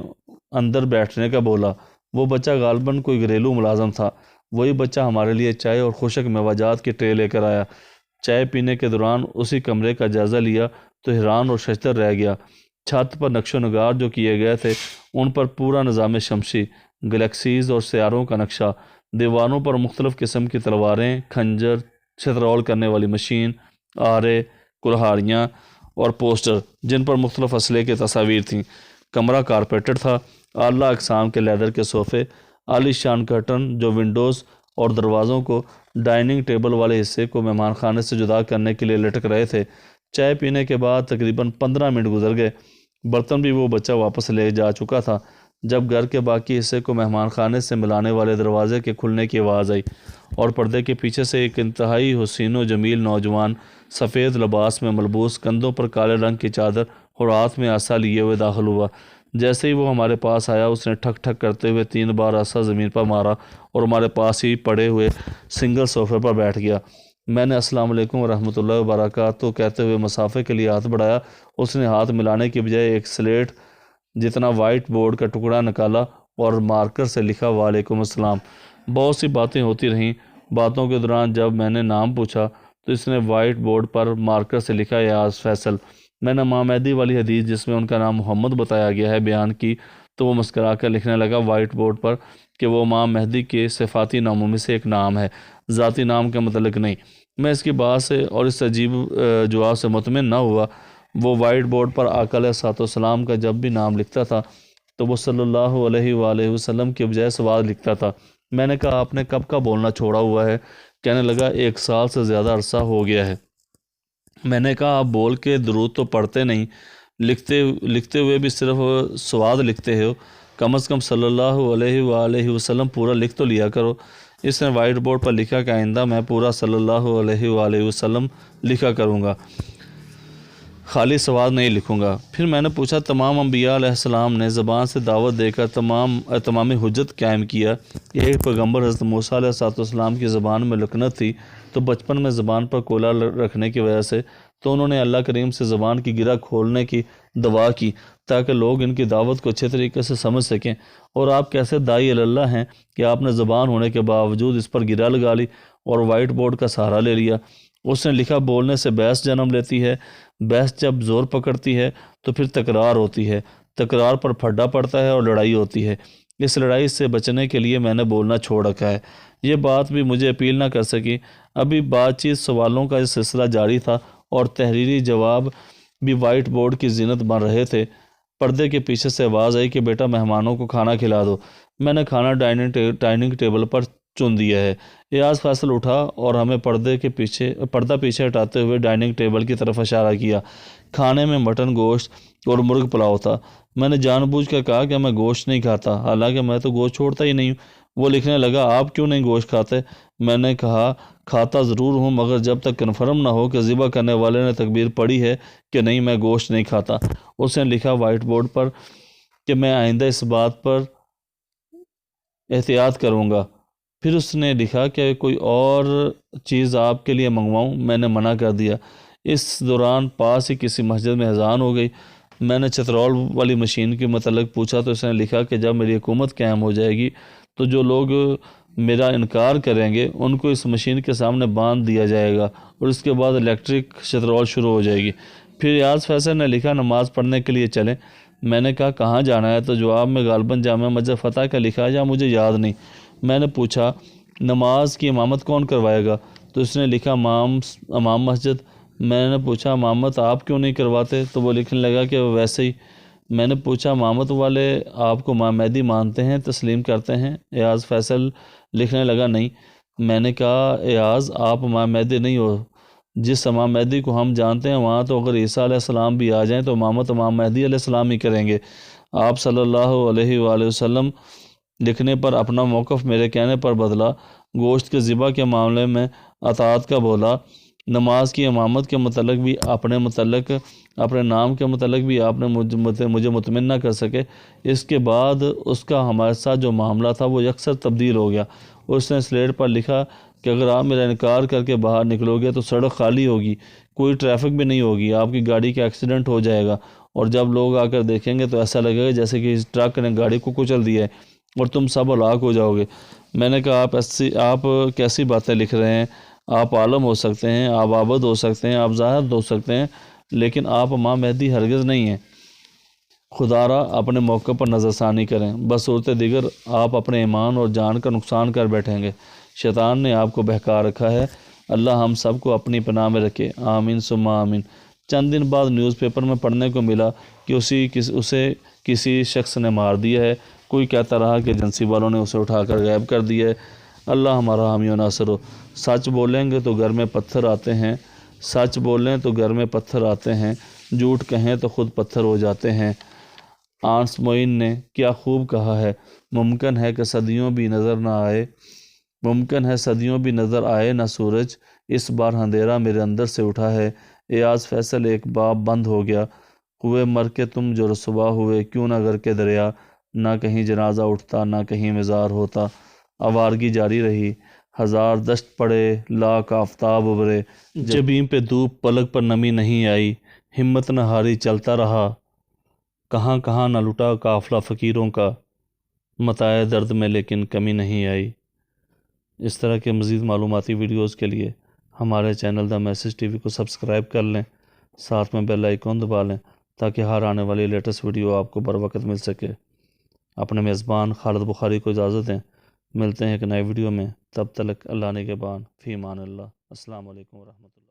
اندر بیٹھنے کا بولا۔ وہ بچہ غالباً کوئی گھریلو ملازم تھا۔ وہی بچہ ہمارے لیے چائے اور خشک میوہ کی ٹرے لے کر آیا۔ چائے پینے کے دوران اسی کمرے کا جائزہ لیا تو حیران اور ششدر رہ گیا۔ چھت پر نقش و نگار جو کیے گئے تھے ان پر پورا نظام شمسی، گلیکسیز اور سیاروں کا نقشہ، دیواروں پر مختلف قسم کی تلواریں، خنجر، شطرول کرنے والی مشین، آرے، کلہاڑیاں اور پوسٹر جن پر مختلف اسلحے کی تصاویر تھیں۔ کمرہ کارپیٹڈ تھا، اعلیٰ اقسام کے لیدر کے صوفے، عالی شان کرٹن جو ونڈوز اور دروازوں کو، ڈائننگ ٹیبل والے حصے کو مہمان خانے سے جدا کرنے کے لیے لٹک رہے تھے۔ چائے پینے کے بعد تقریباً 15 منٹ گزر گئے۔ برتن بھی وہ بچہ واپس لے جا چکا تھا جب گھر کے باقی حصے کو مہمان خانے سے ملانے والے دروازے کے کھلنے کی آواز آئی اور پردے کے پیچھے سے ایک انتہائی حسین و جمیل نوجوان سفید لباس میں ملبوس، کندھوں پر کالے رنگ کی چادر اور ہاتھ میں عصا لیے ہوئے داخل ہوا۔ جیسے ہی وہ ہمارے پاس آیا اس نے ٹھک ٹھک کرتے ہوئے 3 بار عصا زمین پر مارا اور ہمارے پاس ہی پڑے ہوئے سنگل صوفے پر بیٹھ گیا۔ میں نے السلام علیکم ورحمۃ اللہ وبرکاتہ کہتے ہوئے مسافے کے لیے ہاتھ بڑھایا۔ اس نے ہاتھ ملانے کی بجائے ایک سلیٹ جتنا وائٹ بورڈ کا ٹکڑا نکالا اور مارکر سے لکھا، وعلیکم السلام۔ بہت سی باتیں ہوتی رہیں۔ باتوں کے دوران جب میں نے نام پوچھا تو اس نے وائٹ بورڈ پر مارکر سے لکھا، ایاز فیصل۔ میں نے ماں مہدی والی حدیث جس میں ان کا نام محمد بتایا گیا ہے بیان کی تو وہ مسکرا کر لکھنے لگا وائٹ بورڈ پر کہ وہ ماں مہدی کے صفاتی ناموں میں سے ایک نام ہے، ذاتی نام کے متعلق نہیں۔ میں اس کی بات سے اور اس عجیب جواب سے مطمئن نہ ہوا۔ وہ وائٹ بورڈ پر آقا علیہ الصلوۃ والسلام کا جب بھی نام لکھتا تھا تو وہ صلی اللہ علیہ وآلہ وسلم کے بجائے سواد لکھتا تھا۔ میں نے کہا، آپ نے کب کا بولنا چھوڑا ہوا ہے؟ کہنے لگا، 1 سال سے زیادہ عرصہ ہو گیا ہے۔ میں نے کہا، آپ بول کے درود تو پڑھتے نہیں، لکھتے ہوئے بھی صرف سواد لکھتے ہو، کم از کم صلی اللہ علیہ وآلہ وسلم پورا لکھ تو لیا کرو۔ اس نے وائٹ بورڈ پر لکھا کہ آئندہ میں پورا صلی اللہ علیہ وآلہ وسلم لکھا کروں گا، خالی سواد نہیں لکھوں گا۔ پھر میں نے پوچھا، تمام انبیاء علیہ السلام نے زبان سے دعوت دے کر تمام حجت قائم کیا، ایک پیغمبر حضرت موسیٰ علیہ السلام کی زبان میں لکنت تھی تو بچپن میں زبان پر کولا رکھنے کی وجہ سے تو انہوں نے اللہ کریم سے زبان کی گرہ کھولنے کی دعا کی تاکہ لوگ ان کی دعوت کو اچھے طریقے سے سمجھ سکیں، اور آپ کیسے داعی اللہ ہیں کہ آپ نے زبان ہونے کے باوجود اس پر گرہ لگا لی اور وائٹ بورڈ کا سہارا لے لیا۔ اس نے لکھا، بولنے سے بحث جنم لیتی ہے، بحث جب زور پکڑتی ہے تو پھر تکرار ہوتی ہے، تکرار پر پھڈا پڑتا ہے اور لڑائی ہوتی ہے۔ اس لڑائی سے بچنے کے لیے میں نے بولنا چھوڑ رکھا ہے۔ یہ بات بھی مجھے اپیل نہ کر سکی۔ ابھی بات چیت سوالوں کا سلسلہ جاری تھا اور تحریری جواب بھی وائٹ بورڈ کی زینت بن رہے تھے۔ پردے کے پیچھے سے آواز آئی کہ بیٹا مہمانوں کو کھانا کھلا دو۔ میں نے کھانا ڈائننگ ٹیبل پر چن دیا ہے۔ ایاز فیصل اٹھا اور ہمیں پردہ پیچھے ہٹاتے ہوئے ڈائننگ ٹیبل کی طرف اشارہ کیا۔ کھانے میں مٹن، گوشت اور مرغ پلاؤ تھا۔ میں نے جان بوجھ کر کہا کہ میں گوشت نہیں کھاتا، حالانکہ میں تو گوشت چھوڑتا ہی نہیں ہوں۔ وہ لکھنے لگا، آپ کیوں نہیں گوشت کھاتے؟ میں نے کہا، کھاتا ضرور ہوں مگر جب تک کنفرم نہ ہو کہ ذبح کرنے والے نے تکبیر پڑھی ہے کہ نہیں، میں گوشت نہیں کھاتا۔ اس نے لکھا وائٹ بورڈ پر کہ میں آئندہ اس بات پر احتیاط کروں گا۔ پھر اس نے لکھا کہ کوئی اور چیز آپ کے لیے منگواؤں؟ میں نے منع کر دیا۔ اس دوران پاس ہی کسی مسجد میں اذان ہو گئی۔ میں نے چترول والی مشین کے متعلق پوچھا تو اس نے لکھا کہ جب میری حکومت قائم ہو جائے گی تو جو لوگ میرا انکار کریں گے ان کو اس مشین کے سامنے باندھ دیا جائے گا اور اس کے بعد الیکٹرک چترول شروع ہو جائے گی۔ پھر ریاض فیصل نے لکھا نماز پڑھنے کے لیے چلیں۔ میں نے کہا کہاں جانا ہے؟ تو جواب میں غالباً جامع مسجد فتح کا لکھا یا مجھے یاد نہیں۔ میں نے پوچھا نماز کی امامت کون کروائے گا؟ تو اس نے لکھا امام مسجد۔ میں نے پوچھا امامت آپ کیوں نہیں کرواتے؟ تو وہ لکھنے لگا کہ ویسے ہی۔ میں نے پوچھا امامت والے آپ کو امام مہدی مانتے ہیں، تسلیم کرتے ہیں؟ ایاز فیصل لکھنے لگا نہیں۔ میں نے کہا ایاز آپ امام مہدی نہیں ہو، جس امام مہدی کو ہم جانتے ہیں وہاں تو اگر عیسیٰ علیہ السلام بھی آ جائیں تو امامت امام مہدی علیہ السلام ہی کریں گے۔ آپ صلی اللہ علیہ وآلہ وسلم لکھنے پر اپنا موقف میرے کہنے پر بدلا، گوشت کے ذبح کے معاملے میں اطاعت کا بولا، نماز کی امامت کے متعلق بھی اپنے نام کے متعلق بھی آپ نے مجھے مطمئن نہ کر سکے۔ اس کے بعد اس کا ہمارے ساتھ جو معاملہ تھا وہ یکسر تبدیل ہو گیا۔ اس نے سلیٹ پر لکھا کہ اگر آپ میرا انکار کر کے باہر نکلو گے تو سڑک خالی ہوگی، کوئی ٹریفک بھی نہیں ہوگی، آپ کی گاڑی کا ایکسیڈنٹ ہو جائے گا اور جب لوگ آ کر دیکھیں گے تو ایسا لگے گا جیسے کہ اس ٹرک نے گاڑی کو کچل دیا ہے اور تم سب ہلاک ہو جاؤ گے۔ میں نے کہا آپ کیسی باتیں لکھ رہے ہیں؟ آپ عالم ہو سکتے ہیں، آپ عابد ہو سکتے ہیں، آپ زاہد ہو سکتے ہیں، لیکن آپ امام مہدی ہرگز نہیں ہیں۔ خدا را اپنے موقع پر نظر ثانی کریں، بصورت دیگر آپ اپنے ایمان اور جان کا نقصان کر بیٹھیں گے۔ شیطان نے آپ کو بہکا رکھا ہے، اللہ ہم سب کو اپنی پناہ میں رکھے، آمین ثم آمین۔ چند دن بعد نیوز پیپر میں پڑھنے کو ملا کہ اسے کسی شخص نے مار دیا ہے۔ کوئی کہتا رہا کہ ایجنسی والوں نے اسے اٹھا کر غائب کر دیا ہے۔ اللہ ہمارا حامی و ناصر ہو۔ سچ بولیں گے تو گھر میں پتھر آتے ہیں، سچ بولیں تو گھر میں پتھر آتے ہیں، جھوٹ کہیں تو خود پتھر ہو جاتے ہیں۔ آنس معین نے کیا خوب کہا ہے، ممکن ہے صدیوں بھی نظر آئے نہ سورج، اس بار اندھیرا میرے اندر سے اٹھا ہے۔ ایاز فیصل ایک باب بند ہو گیا، ہوئے مر کے تم جو رسوا ہوئے، کیوں نہ گر کے دریا، نہ کہیں جنازہ اٹھتا نہ کہیں مزار ہوتا۔ آوارگی جاری رہی، ہزار دشت پڑے، لاکھ آفتاب ابھرے، جبیں پہ دھوپ پلک پر نمی نہیں آئی، ہمت نہ ہاری چلتا رہا، کہاں کہاں نہ لٹا قافلہ فقیروں کا، متاع درد میں لیکن کمی نہیں آئی۔ اس طرح کے مزید معلوماتی ویڈیوز کے لیے ہمارے channel the message T V کو سبسکرائب کر لیں، ساتھ میں بیل آئیکن دبا لیں تاکہ ہر آنے والی لیٹسٹ ویڈیو آپ کو بر وقت مل سکے۔ اپنے میزبان خالد بخاری کو اجازت دیں، ملتے ہیں ایک نئے ویڈیو میں، تب تک اللہ نگہبان، فی امان اللہ، السلام علیکم ورحمۃ اللہ۔